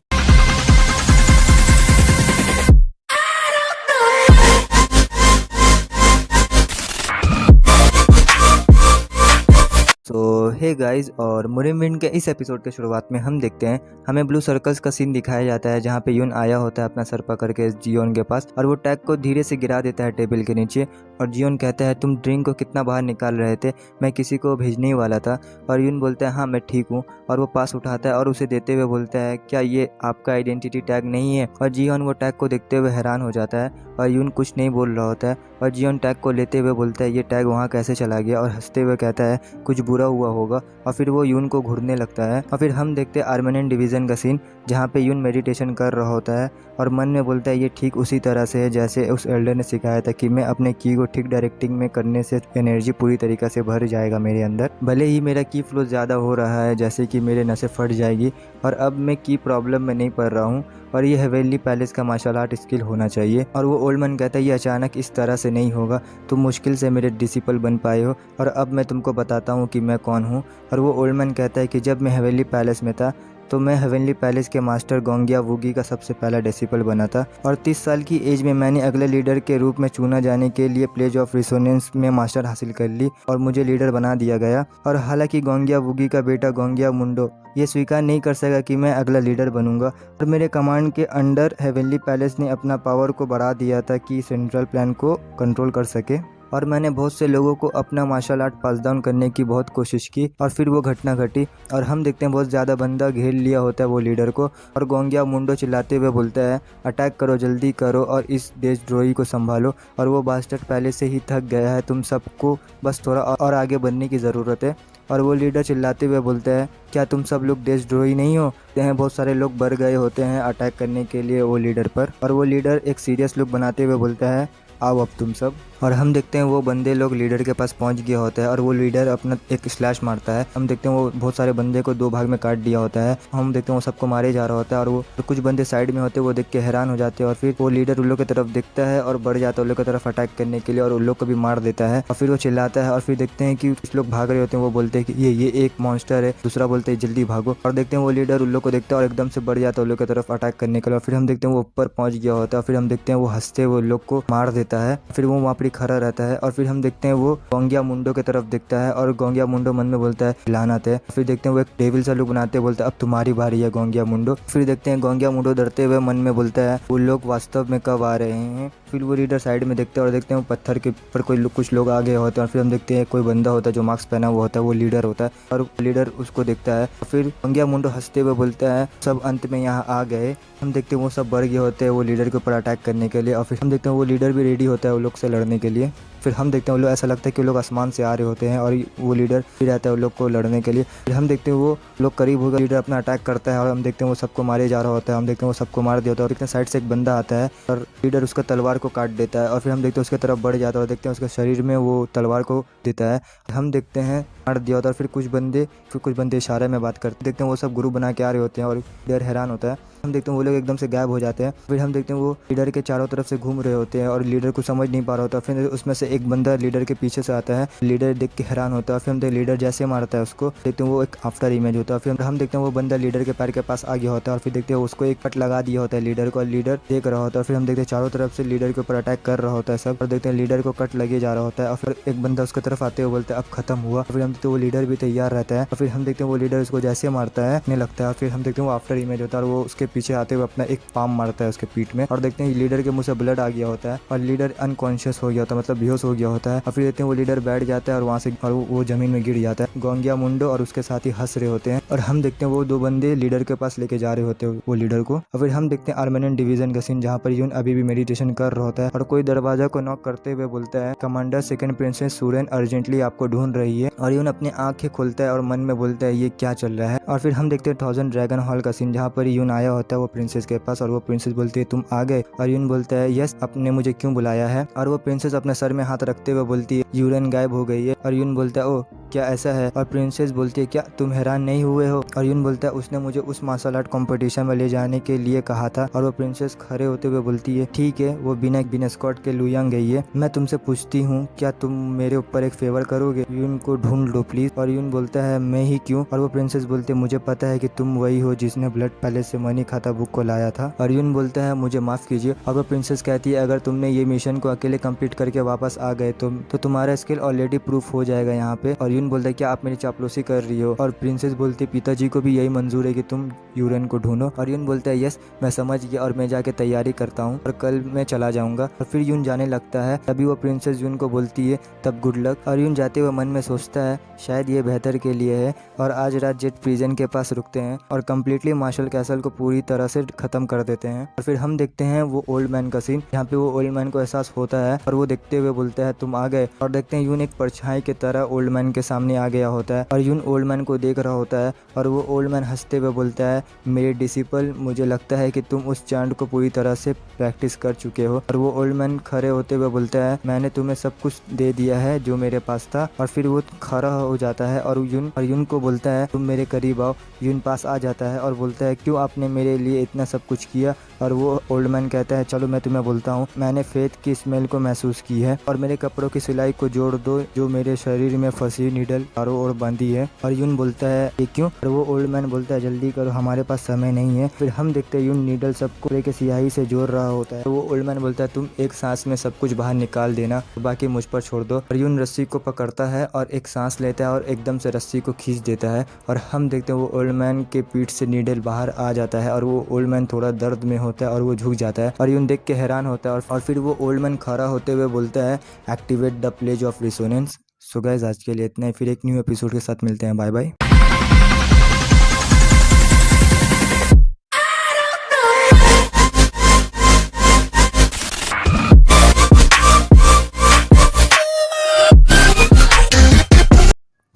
S1: तो हे गाइस, और मुरिमिन के इस एपिसोड के शुरुआत में हम देखते हैं हमें ब्लू सर्कल्स का सीन दिखाया जाता है जहाँ पे यून आया होता है अपना सर पकड़ के जियोन के पास और वो टैग को धीरे से गिरा देता है टेबल के नीचे। और जियोन कहता है तुम ड्रिंक को कितना बाहर निकाल रहे थे, मैं किसी को भेजने ही वाला था। और यून बोलता है हाँ मैं ठीक हूँ। और वो पास उठाता है और उसे देते हुए बोलता है क्या ये आपका आइडेंटिटी टैग नहीं है। और जियोन वो टैग को देखते हुए हैरान हो जाता है और यून कुछ नहीं बोल रहा होता है। और जियोन टैग को लेते हुए बोलता है ये टैग वहाँ कैसे चला गया, और हंसते हुए कहता है कुछ बुरा हुआ होगा। और फिर वो यून को घूरने लगता है। और फिर हम देखते हैं आर्मेनियन डिवीज़न का सीन जहाँ पे यून मेडिटेशन कर रहा होता है और मन में बोलता है ये ठीक उसी तरह से है जैसे उस एल्डर ने सिखाया था कि मैं अपने की को ठीक डायरेक्टिंग में करने से एनर्जी पूरी तरीक़े से भर जाएगा मेरे अंदर। भले ही मेरा की फ्लो ज़्यादा हो रहा है जैसे कि मेरे नसें फट जाएगी और अब मैं की प्रॉब्लम में नहीं पड़ रहा हूँ और ये हेवेनली पैलेस का मार्शल आर्ट स्किल होना चाहिए। और वो ओल्ड मैन कहता है ये अचानक इस तरह से नहीं होगा, तुम मुश्किल से मेरे डिसिपल बन पाए हो और अब मैं तुमको बताता हूँ कि मैं कौन हूँ। और वो ओल्ड मैन कहता है कि जब मैं हेवेनली पैलेस में था तो मैं हेवेनली पैलेस के मास्टर गोंगिया वूगी का सबसे पहला डिसिपल बना था और 30 साल की एज में मैंने अगले लीडर के रूप में चुना जाने के लिए प्लेज ऑफ रिसोनेंस में मास्टर हासिल कर ली और मुझे लीडर बना दिया गया। और हालांकि गोंगिया वूगी का बेटा गोंगिया मुंडो ये स्वीकार नहीं कर सका कि मैं अगला लीडर बनूंगा और मेरे कमांड के अंडर हेवेनली पैलेस ने अपना पावर को बढ़ा दिया था कि सेंट्रल प्लान को कंट्रोल कर सके। और मैंने बहुत से लोगों को अपना मार्शल आर्ट पास डाउन करने की बहुत कोशिश की और फिर वो घटना घटी और हम देखते हैं बहुत ज़्यादा बंदा घेर लिया होता है वो लीडर को। और गोंगिया मुंडो चिल्लाते हुए बोलता है अटैक करो, जल्दी करो और इस देशद्रोही को संभालो और वो बास्टर्ड पहले से ही थक गया है, तुम सबको बस थोड़ा और आगे बढ़ने की ज़रूरत है। और वो लीडर चिल्लाते हुए बोलता है क्या तुम सब लोग देशद्रोही नहीं हो। बहुत सारे लोग बढ़ गए होते हैं अटैक करने के लिए वो लीडर पर। और वो लीडर एक सीरियस लुक बनाते हुए बोलता है आओ अब तुम सब। और हम देखते हैं वो बंदे लोग लीडर के पास पहुंच गया होता है और वो लीडर अपना एक स्लैश मारता है। हम देखते हैं वो बहुत सारे बंदे को 2 भाग में काट दिया होता है। हम देखते हैं वो सबको मारे जा रहा होता है और वो कुछ बंदे साइड में होते हैं वो देख के हैरान हो जाते हैं। और फिर वो लीडर उन लोग की तरफ देखता है और बढ़ जाता है उन लोग की तरफ अटैक करने के लिए और उन लोग को भी मार देता है। और फिर वो चिल्लाता है और फिर देखते हैं कि कुछ लोग भाग रहे होते हैं, वो बोलते हैं कि ये एक मॉन्स्टर है, दूसरा बोलते हैं जल्दी भागो। और देखते हैं वो लीडर उन लोग को देखता है और एकदम से बढ़ जाता है उन लोग की तरफ अटैक करने के लिए। और फिर हम देखते हैं वो ऊपर पहुंच गया होता है। फिर हम देखते हैं वो हंसते हुए लोग को मार देता है। फिर वो वहाँ पर खड़ा रहता है और फिर हम देखते हैं वो गोंगिया मुंडो की तरफ देखता है और गोंगिया मुंडो मन में बोलता है लानत है। फिर देखते हैं वो एक डेविल सा लुक बनाते बोलता है अब तुम्हारी बारी है गोंगिया मुंडो। फिर देखते हैं गोंगिया मुंडो डरते हुए मन में बोलता है वो लोग वास्तव में कब आ रहे हैं। फिर वो लीडर साइड में देखते हैं और देखते हैं वो पत्थर के ऊपर कुछ लोग आ गए होते हैं। और फिर हम देखते हैं कोई बंदा होता है जो मास्क पहना हुआ होता है, वो लीडर होता है और लीडर उसको देखता है। फिर गोंगिया मुंडो हंसते हुए बोलता है सब अंत में यहाँ आ गए। हम देखते हैं वो सब बढ़ गए होते हैं वो लीडर के ऊपर अटैक करने के लिए। और फिर हम देखते हैं वो लीडर भी रेडी होता है वो लोग से लड़ने के लिए। फिर हम देखते हैं वो लोग ऐसा लगता है कि वो लोग आसमान से आ रहे होते हैं और वो लीडर भी रहता है वो लोग को लड़ने के लिए। फिर हम देखते हैं वो लोग करीब होकर लीडर अपना अटैक करता है और हम देखते हैं वो सबको मारे जा रहा होता है। हम देखते हैं वो सबको मार दिया होता है और देखते हैं साइड से एक बंदा आता है और लीडर उसका तलवार को काट देता है। और फिर हम देखते हैं उसके तरफ बढ़ जाता है और देखते हैं उसके शरीर में वो तलवार को देता है। हम देखते हैं मार दिया होता है। फिर कुछ बंदे इशारे में बात करते देखते हैं वो सब गुरु बना के आ रहे होते हैं और लीडर हैरान होता है। हम देखते हैं वो लोग एकदम से गायब हो जाते हैं। फिर हम देखते हैं वो लीडर के चारों तरफ से घूम रहे होते हैं और लीडर को समझ नहीं पा रहा होता। फिर उसमें से एक बंदा लीडर के पीछे से आता है। लीडर देख के हैरान होता है। फिर हम देखते लीडर जैसे मारता है उसको, देखते हैं वो एक आफ्टर इमेज होता है। फिर हम देखते हैं वो बंदा लीडर के पैर के पास आ गया होता है और फिर देखते हैं उसको एक कट लगा दिया होता है लीडर को, और लीडर देख रहा होता है। फिर हम देखते हैं चारों तरफ से लीडर के ऊपर अटैक कर रहा होता है सब, और देखते हैं लीडर को कट लगे जा रहा होता है। और फिर एक बंदा उसकी तरफ आते हुए बोलता है अब खत्म हुआ। फिर हम देखते हैं वो लीडर भी तैयार रहता है, और फिर हम देखते हैं वो लीडर उसको जैसे मारता है नहीं लगता है। फिर हम देखते हैं वो आफ्टर इमेज होता है और वो उसके पीछे आते हुए अपना एक पाम मारता है उसके पीठ में, और देखते हैं लीडर के मुंह से ब्लड आ गया होता है और लीडर अनकॉन्शियस हो गया होता है, मतलब बेहोश हो गया होता है। और फिर देखते हैं वो लीडर बैठ जाता है और वहाँ से और वो जमीन में गिर जाता है। गोंगिया मुंडो और उसके साथ ही हंस रहे होते हैं, और हम देखते हैं वो दो बंदे लीडर के पास लेके जा रहे होते हैं वो लीडर को। और फिर हम देखते हैं आर्मेनियन डिवीजन का सीन, जहाँ पर यून अभी भी मेडिटेशन कर रहा होता है और कोई दरवाजा को नॉक करते हुए बोलता है commander second princess Suren urgently आपको ढूंढ रही है। और यून अपनी आंखें खोलता है और मन में बोलता है ये क्या चल रहा है। और फिर हम देखते हैं 1000 ड्रैगन हॉल का सीन, जहाँ पर यून आया होता है वो प्रिंसेस के पास, और वो प्रिंसेस बोलती है तुम आ गए। और यून बोलता है यस, आपने मुझे क्यों बुलाया है। और वो प्रिंसेस अपने सर में हाथ रखते हुए बोलती है यूरेन गायब हो गई है। और यून बोलता है ओ क्या ऐसा है। और प्रिंसेस बोलती है क्या तुम हैरान नहीं हुए हो। और यून बोलता है उसने मुझे उस मार्शल आर्ट कंपटीशन में ले जाने के लिए कहा था। और वो प्रिंसेस खड़े होते हुए बोलती है ठीक है, वो बिना स्कॉट के लुयांग गई है, मैं तुमसे पूछती हूँ क्या तुम मेरे ऊपर एक फेवर करोगे, यून को ढूंढ लो प्लीज। और यून बोलता है मैं ही क्यों। और वो प्रिंसेस बोलती है मुझे पता है कि तुम वही हो जिसने ब्लड पैलेस से मनी खाता बुक को लाया था। और यून बोलता है मुझे माफ कीजिए। और वो प्रिंसेस कहती है अगर तुमने ये मिशन को अकेले कंप्लीट करके वापस आ गए तो तुम्हारा स्किल ऑलरेडी प्रूफ हो जाएगा यहाँ पे। और यून बोलता है क्या आप मेरी चापलूसी कर रही हो। और प्रिंसेस बोलती है पिताजी को भी यही मंजूर है कि तुम यूरेन को ढूंढो। और यून बोलता है यस मैं समझ गया और मैं जाके तैयारी करता हूँ और कल मैं चला जाऊंगा। और फिर यून जाने लगता है, तभी वो प्रिंसेस यून को बोलती है तब गुड लक। और यून जाते हुए मन में सोचता है शायद ये बेहतर के लिए है। और आज रात जेट प्रिजन के पास रुकते हैं और कम्प्लीटली मार्शल कैसल को पूरी तरह से खत्म कर देते हैं। और फिर हम देखते हैं वो ओल्ड मैन का सीन, यहाँ पे वो ओल्ड मैन को एहसास होता है और वो देखते हुए बोलता है तुम आ गए। और देखते हैं यून एक परछाई की तरह ओल्ड मैन के सामने आ गया होता है और यून ओल्ड मैन को देख रहा होता है। और वो ओल्ड मैन हंसते हुए बोलता है मेरे डिसिपल, मुझे लगता है कि तुम उस चांद को पूरी तरह से प्रैक्टिस कर चुके हो। और वो ओल्ड मैन खड़े होते हुए बोलता है मैंने तुम्हें सब कुछ दे दिया है जो मेरे पास था। और फिर वो खड़ा हो जाता है और यून को बोलता है तुम मेरे करीब आओ। यून पास आ जाता है और बोलता है क्यों आपने मेरे लिए इतना सब कुछ किया। और वो ओल्ड मैन कहता है चलो मैं तुम्हें बोलता हूँ, मैंने फेथ की स्मेल को महसूस की है और मेरे कपड़ों की सिलाई को जोड़ दो जो मेरे शरीर में फंसी नीडल चारों ओर बांधी है। और यून बोलता है ये क्यों। और वो ओल्ड मैन बोलता है जल्दी करो हमारे पास समय नहीं है। फिर हम देखते हैं यून नीडल सबको के स्याही से जोड़ रहा होता है। वो ओल्ड मैन बोलता है तुम एक सांस में सब कुछ बाहर निकाल देना, बाकी मुझ पर छोड़ दो। और यून रस्सी को पकड़ता है और एक सांस लेता है और एकदम से रस्सी को खींच देता है। और हम देखते हैं वो ओल्ड मैन के पीठ से नीडल बाहर आ जाता है और वो ओल्ड मैन थोड़ा दर्द में होता है और वो झुक जाता है। और यून देख के हैरान होता है और फिर वो ओल्ड मैन खड़ा होते हुए बोलता है activate the pledge of resonance. So guys आज के लिए इतना ही, फिर एक न्यू एपिसोड के साथ मिलते हैं। Bye bye.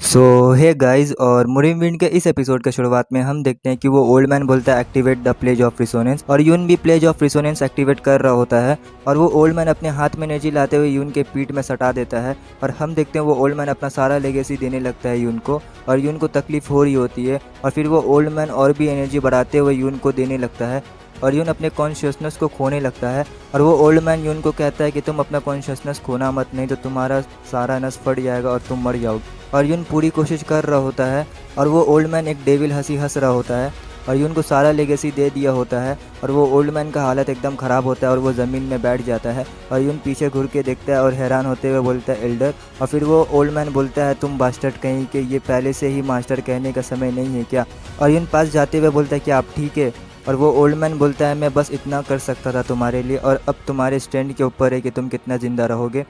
S1: So hey guys, और मुरिनविंड के इस एपिसोड के शुरुआत में हम देखते हैं कि वो ओल्ड मैन बोलता है एक्टिवेट द प्लेज ऑफ रिसोनेंस, और यून भी प्लेज ऑफ रिसोनेंस एक्टिवेट कर रहा होता है। और वो ओल्ड मैन अपने हाथ में एनर्जी लाते हुए यून के पीठ में सटा देता है। और हम देखते हैं वो ओल्ड मैन अपना सारा लेगेसी देने लगता है यून को, और यून को तकलीफ हो रही होती है। और फिर वो ओल्ड मैन और भी एनर्जी बढ़ाते हुए यून को देने लगता है और यून अपने कॉन्शियसनेस को खोने लगता है। और वो ओल्ड मैन यून को कहता है कि तुम अपना कॉन्शियसनेस खोना मत, नहीं तो तुम्हारा सारा नस फट जाएगा और तुम मर जाओगे। और यून पूरी कोशिश कर रहा होता है और वो ओल्ड मैन एक डेविल हंसी हंस रहा होता है और यून को सारा लेगेसी दे दिया होता है। और वो ओल्ड मैन का हालत एकदम ख़राब होता है और वो ज़मीन में बैठ जाता है। और यून पीछे घुर के देखता है और हैरान होते हुए बोलता है एल्डर। और फिर वो ओल्ड मैन बोलता है तुम बास्टर्ड कहीं कि ये पहले से ही मास्टर कहने का समय नहीं है क्या। और यून पास जाते हुए बोलता है कि आप ठीक है। और वो ओल्ड मैन बोलता है मैं बस इतना कर सकता था तुम्हारे लिए, और अब तुम्हारे स्टैंड के ऊपर है कि तुम कितना ज़िंदा रहोगे।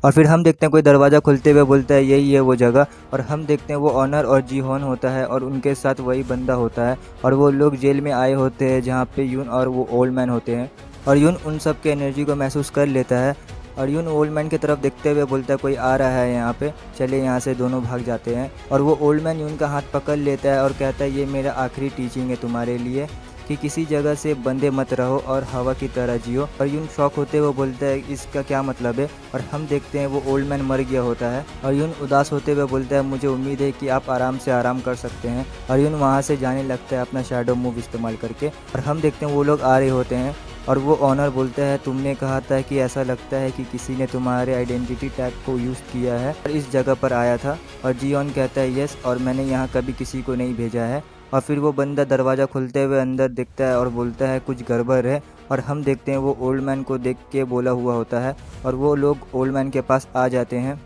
S1: और फिर हम देखते हैं कोई दरवाज़ा खुलते हुए बोलता है यही है वो जगह। और हम देखते हैं वो ऑनर और जीहोन होता है और उनके साथ वही बंदा होता है और वो लोग जेल में आए होते हैं जहाँ पे यून और वो ओल्ड मैन होते हैं। और यून उन सब के एनर्जी को महसूस कर लेता है और यून ओल्ड मैन की तरफ देखते हुए बोलता है कोई आ रहा है यहाँ पे, चले यहाँ से। दोनों भाग जाते हैं और वो ओल्ड मैन यून का हाथ पकड़ लेता है और कहता है ये मेरा आखिरी टीचिंग है तुम्हारे लिए कि किसी जगह से बंधे मत रहो और हवा की तरह जियो। और यून शॉक होते हुए बोलता है इसका क्या मतलब है। और हम देखते हैं वो ओल्ड मैन मर गया होता है और यून उदास होते हुए बोलता है मुझे उम्मीद है कि आप आराम से आराम कर सकते हैं। और यून वहाँ से जाने लगता है अपना शैडो मूव इस्तेमाल करके। और हम देखते हैं वो लोग आ रहे होते हैं और वो ऑनर बोलता है तुमने कहा था कि ऐसा लगता है कि किसी ने तुम्हारे आइडेंटिटी टैग को यूज़ किया है और इस जगह पर आया था। और जियोन कहता है यस, और मैंने यहाँ कभी किसी को नहीं भेजा है। और फिर वो बंदा दरवाज़ा खुलते हुए अंदर देखता है और बोलता है कुछ गड़बड़ है। और हम देखते हैं वो ओल्ड मैन को देख के बोला हुआ होता है और वो लोग ओल्ड मैन के पास आ जाते हैं।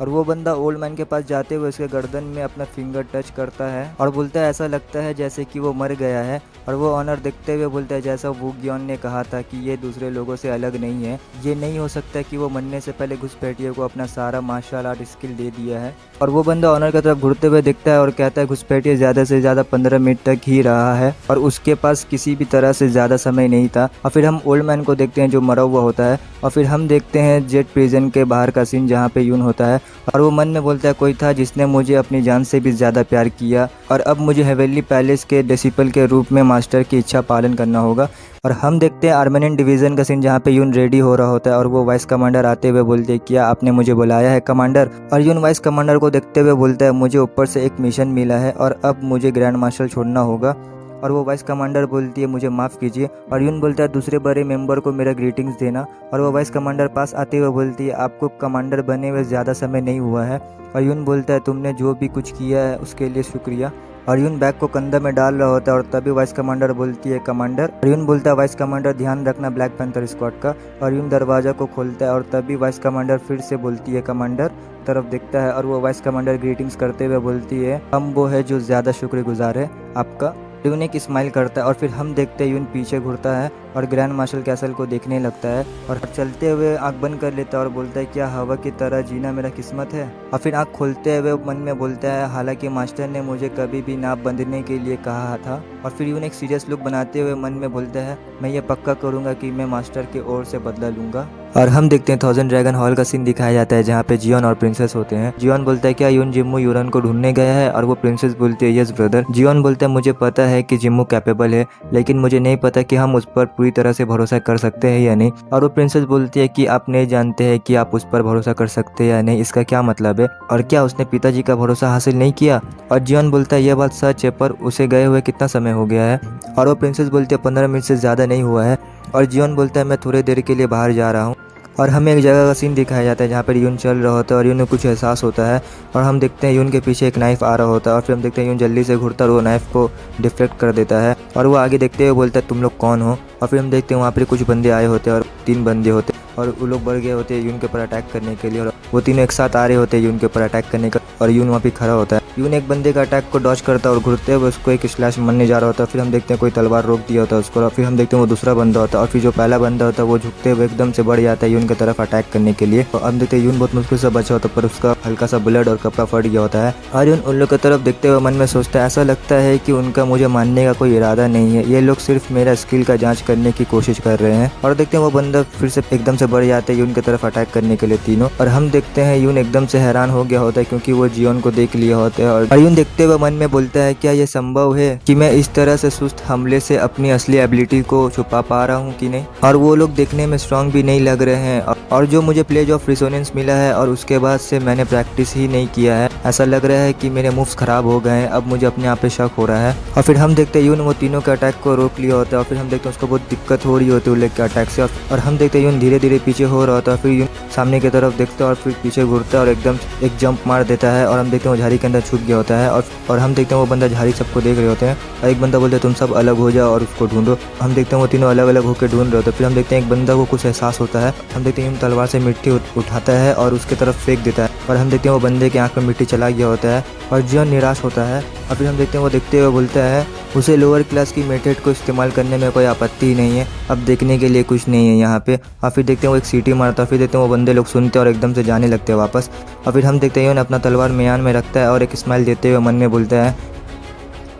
S1: और वो बंदा ओल्ड मैन के पास जाते हुए उसके गर्दन में अपना फिंगर टच करता है और बोलता है ऐसा लगता है जैसे कि वो मर गया है। और वो ऑनर देखते हुए बोलता है जैसा वू गियोन ने कहा था कि ये दूसरे लोगों से अलग नहीं है, ये नहीं हो सकता कि वो मरने से पहले घुसपैठिए को अपना सारा मार्शल आर्ट स्किल दे दिया है। और वो बंदा ऑनर की तरफ घुरते हुए दिखता है और कहता है घुसपैठिए ज़्यादा से ज़्यादा 15 मिनट तक ही रहा है और उसके पास किसी भी तरह से ज़्यादा समय नहीं था। और फिर हम ओल्ड मैन को देखते हैं जो मरा हुआ होता है। और फिर हम देखते हैं जेट प्रिजन के बाहर का सीन जहाँ पे यून होता है और वो मन में बोलता है कोई था जिसने मुझे अपनी जान से भी ज़्यादा प्यार किया और अब मुझे हेवेली पैलेस के डिसिपल के रूप में मास्टर की इच्छा पालन करना होगा। और हम देखते हैं आर्मेनियन डिवीज़न का सीन जहाँ पे यून रेडी हो रहा होता है और वो वाइस कमांडर आते हुए बोलते हैं क्या आपने मुझे बुलाया है कमांडर। और यून वाइस कमांडर को देखते हुए बोलता है मुझे ऊपर से एक मिशन मिला है और अब मुझे ग्रैंड मार्शल छोड़ना होगा। और वो वाइस कमांडर बोलती है मुझे माफ़ कीजिए। और यून बोलता है दूसरे बड़े मेंबर को मेरा ग्रीटिंग्स देना। और वो वाइस कमांडर पास आते हुए बोलती है आपको कमांडर बने हुए ज़्यादा समय नहीं हुआ है। और यून बोलता है तुमने जो भी कुछ किया है उसके लिए शुक्रिया। और यून बैग को कंधे में डाल रहा होता है और तभी वाइस कमांडर बोलती है कमांडर। और यून बोलता है वाइस कमांडर ध्यान रखना ब्लैक पैंथर स्क्वाड का। और यून दरवाज़ा को खोलता है और तभी वाइस कमांडर फिर से बोलती है कमांडर तरफ देखता है और वो वाइस कमांडर ग्रीटिंग्स करते हुए बोलती है हम वो है जो ज़्यादा शुक्रगुजार है आपका। यून एक स्माइल करता है और फिर हम देखते हैं यून पीछे घुरता है और ग्रैंड मार्शल कैसल को देखने लगता है और चलते हुए आंख बंद कर लेता है और बोलता है क्या हवा की तरह जीना मेरा किस्मत है। और फिर आंख खोलते हुए मन में बोलता है हालांकि मास्टर ने मुझे कभी भी नाप बंधने के लिए कहा था। और फिर यून एक सीरियस लुक बनाते हुए मन में बोलता है मैं ये पक्का करूंगा कि मैं मास्टर की ओर से बदला लूंगा। और हम देखते हैं 1000 ड्रैगन हॉल का सीन दिखाया जाता है जहाँ पे जियोन और प्रिंसेस होते हैं। जियोन बोलता है क्या यून जिम्मू यूरन को ढूंढने गया है और वो प्रिंसेस बोलती है यस ब्रदर। जियोन बोलता है मुझे पता है कि जिम्मू कैपेबल है लेकिन मुझे नहीं पता कि हम उस पर पूरी तरह से भरोसा कर सकते हैं या नहीं। और वो प्रिंसेस बोलती है कि आप नहीं जानते हैं कि आप उस पर भरोसा कर सकते हैं या नहीं, इसका क्या मतलब है और क्या उसने पिताजी का भरोसा हासिल नहीं किया। और जियोन बोलता है यह बात सच है पर उसे गए हुए कितना समय हो गया है। और वो प्रिंसेस बोलती है 15 मिनट से ज़्यादा नहीं हुआ है। और जियोन बोलता है मैं थोड़ी देर के लिए बाहर जा रहा हूँ। और हमें एक जगह का सीन दिखाया जाता है जहाँ पर यून चल रहा होता है और यून को कुछ एहसास होता है और हम देखते हैं यून के पीछे एक नाइफ आ रहा होता है और फिर हम देखते हैं यून जल्दी से घुरता और वो नाइफ को डिफ्लेक्ट कर देता है और वो आगे देखते हुए बोलता है तुम लोग कौन हो। और फिर हम देखते हैं वहाँ पर कुछ बंदे आए होते हैं और 3 बंदे होते हैं और वो लोग बढ़ गए होते हैं यून के ऊपर अटैक करने के लिए और वो तीनों एक साथ आ रहे होते हैं यून के ऊपर अटैक करने का। और यून वहाँ पे खड़ा होता है। यून एक बंदे का अटैक को डॉज करता है और घुरते हुए उसको एक स्लैश मारने जा रहा होता है। फिर हम देखते हैं कोई तलवार रोक दिया होता है उसको और फिर हम देखते हैं वो दूसरा बंदा होता है और फिर जो पहला बंदा होता है वो झुकते हुए एकदम से बढ़ जाता है यून की तरफ अटैक करने के लिए। और हम देखते हैं यून बहुत मुश्किल से बचा होता है पर उसका हल्का सा ब्लड और कपड़ा फट गया होता है। और यून उन लोग की तरफ देखते हुए मन में सोचता है ऐसा लगता है कि उनका मुझे मारने का कोई इरादा नहीं है, ये लोग सिर्फ मेरा स्किल का जाँच करने की कोशिश कर रहे हैं। और देखते हैं वो बंदा फिर से एकदम से बढ़ जाता है यून की तरफ अटैक करने के लिए तीनों। और हम देखते हैं यून एकदम से हैरान हो गया होता है क्योंकि वो जियोन को देख लिया होता है। और यून देखते हुए मन में बोलता है क्या ये संभव है कि मैं इस तरह से सुस्त हमले से अपनी असली एबिलिटी को छुपा पा रहा हूँ कि नहीं। और वो लोग देखने में स्ट्रांग भी नहीं लग रहे हैं और जो मुझे प्लेज ऑफ रिसोनेंस मिला है और उसके बाद से मैंने प्रैक्टिस ही नहीं किया है, ऐसा लग रहा है कि मेरे मूव्स खराब हो गए हैं, अब मुझे अपने आप पे शक हो रहा है। और फिर हम देखते हैं यून वो तीनों के अटैक को रोक लिया होता है और फिर हम देखते हैं उसको बहुत दिक्कत हो रही होती है उन लोग के अटैक से। और हम देखते हैं यून धीरे धीरे पीछे हो रहा होता है। फिर यून सामने की तरफ देखता है और फिर पीछे घूरता है और एकदम एक जंप मार देता है और हम देखते हैं वो झाड़ी के अंदर छुप गया होता है। और हम देखते हैं वो बंदा झाड़ी सबको देख रहे होते हैं और एक बंदा बोलते हैं तुम सब अलग हो जाओ और उसको ढूंढो। हम देखते हैं वो तीनों अलग अलग होकर ढूंढ रहे होते हैं। फिर हम देखते हैं एक बंदा को कुछ एहसास होता है। हम देखते हैं यून तलवार से मिट्टी उठाता है और उसके तरफ फेंक देता है और हम देखते हैं वो बंदे के आंख में मिट्टी चला गया होता है और जियोन निराश होता है। और फिर हम देखते हैं वो देखते हुए बोलता है उसे लोअर क्लास की मेथड को इस्तेमाल करने में कोई आपत्ति ही नहीं है, अब देखने के लिए कुछ नहीं है यहाँ पे। और फिर देखते हैं वो एक सीटी मारता है। फिर देखते हैं वो बंदे लोग सुनते हैं और एकदम से जाने लगते हैं वापस। और फिर हम देखते हैं यून अपना तलवार म्यान में रखता है और एक स्माइल देते हुए मन में बोलता है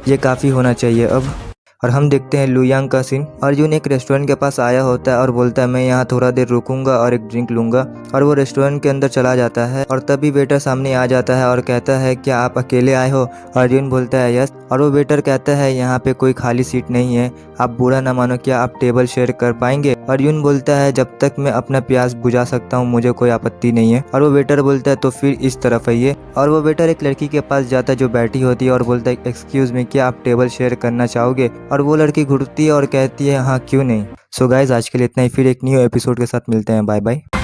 S1: ये काफ़ी होना चाहिए अब। और हम देखते हैं लुयांग का सीन और यून एक रेस्टोरेंट के पास आया होता है और बोलता है मैं यहाँ थोड़ा देर रुकूंगा और एक ड्रिंक लूंगा। और वो रेस्टोरेंट के अंदर चला जाता है और तभी वेटर सामने आ जाता है और कहता है क्या आप अकेले आए हो। और यून बोलता है यस। और वो वेटर कहता है यहाँ पे कोई खाली सीट नहीं है, आप बुरा ना मानो, क्या आप टेबल शेयर कर पाएंगे। और यून बोलता है जब तक मैं अपना प्यास बुझा सकता हूँ मुझे कोई आपत्ति नहीं है। और वो वेटर बोलता है तो फिर इस तरफ आइए। और वो वेटर एक लड़की के पास जाता है जो बैठी होती है और बोलता है एक्सक्यूज़ मी क्या आप टेबल शेयर करना चाहोगे। और वो लड़की घुटती है और कहती है हाँ क्यों नहीं। सो गाइज आज के लिए इतना ही, फिर एक न्यू एपिसोड के साथ मिलते हैं। Bye bye.